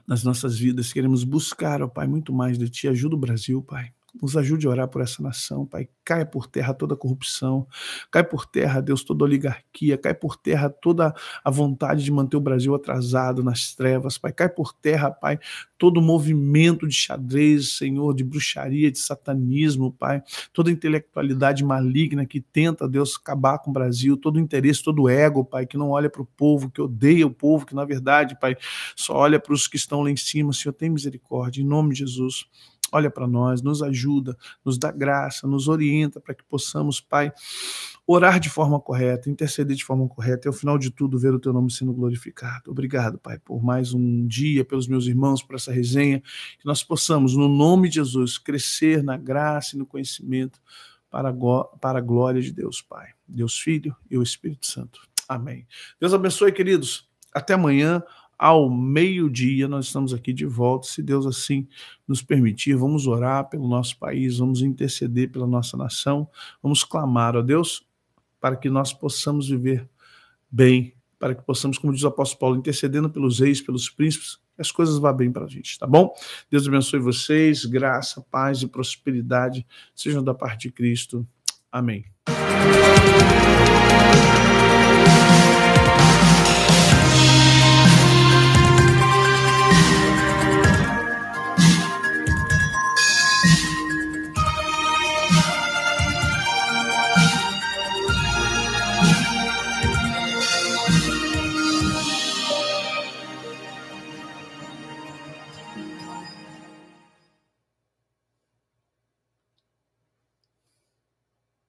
nas nossas vidas. Queremos buscar, ó Pai, muito mais de Ti. Ajuda o Brasil, Pai. Nos ajude a orar por essa nação, Pai. Caia por terra toda a corrupção, cai por terra, Deus, toda a oligarquia, cai por terra toda a vontade de manter o Brasil atrasado nas trevas, Pai. Cai por terra, Pai, todo o movimento de xadrez, Senhor, de bruxaria, de satanismo, Pai. Toda a intelectualidade maligna que tenta, Deus, acabar com o Brasil, todo o interesse, todo o ego, Pai, que não olha para o povo, que odeia o povo, que na verdade, Pai, só olha para os que estão lá em cima. Senhor, tem misericórdia, em nome de Jesus. olha para nós, nos ajuda, nos dá graça, nos orienta para que possamos, Pai, orar de forma correta, interceder de forma correta e, ao final de tudo, ver o Teu nome sendo glorificado. Obrigado, Pai, por mais um dia, pelos meus irmãos, por essa resenha, que nós possamos, no nome de Jesus, crescer na graça e no conhecimento para a glória de Deus, Pai, Deus Filho e o Espírito Santo. Amém. Deus abençoe, queridos. Até amanhã, ao meio-dia, nós estamos aqui de volta, se Deus assim nos permitir. Vamos orar pelo nosso país, vamos interceder pela nossa nação, vamos clamar a Deus para que nós possamos viver bem, para que possamos, como diz o apóstolo Paulo, intercedendo pelos reis, pelos príncipes, que as coisas vão bem para a gente, tá bom? Deus abençoe vocês, graça, paz e prosperidade sejam da parte de Cristo. Amém.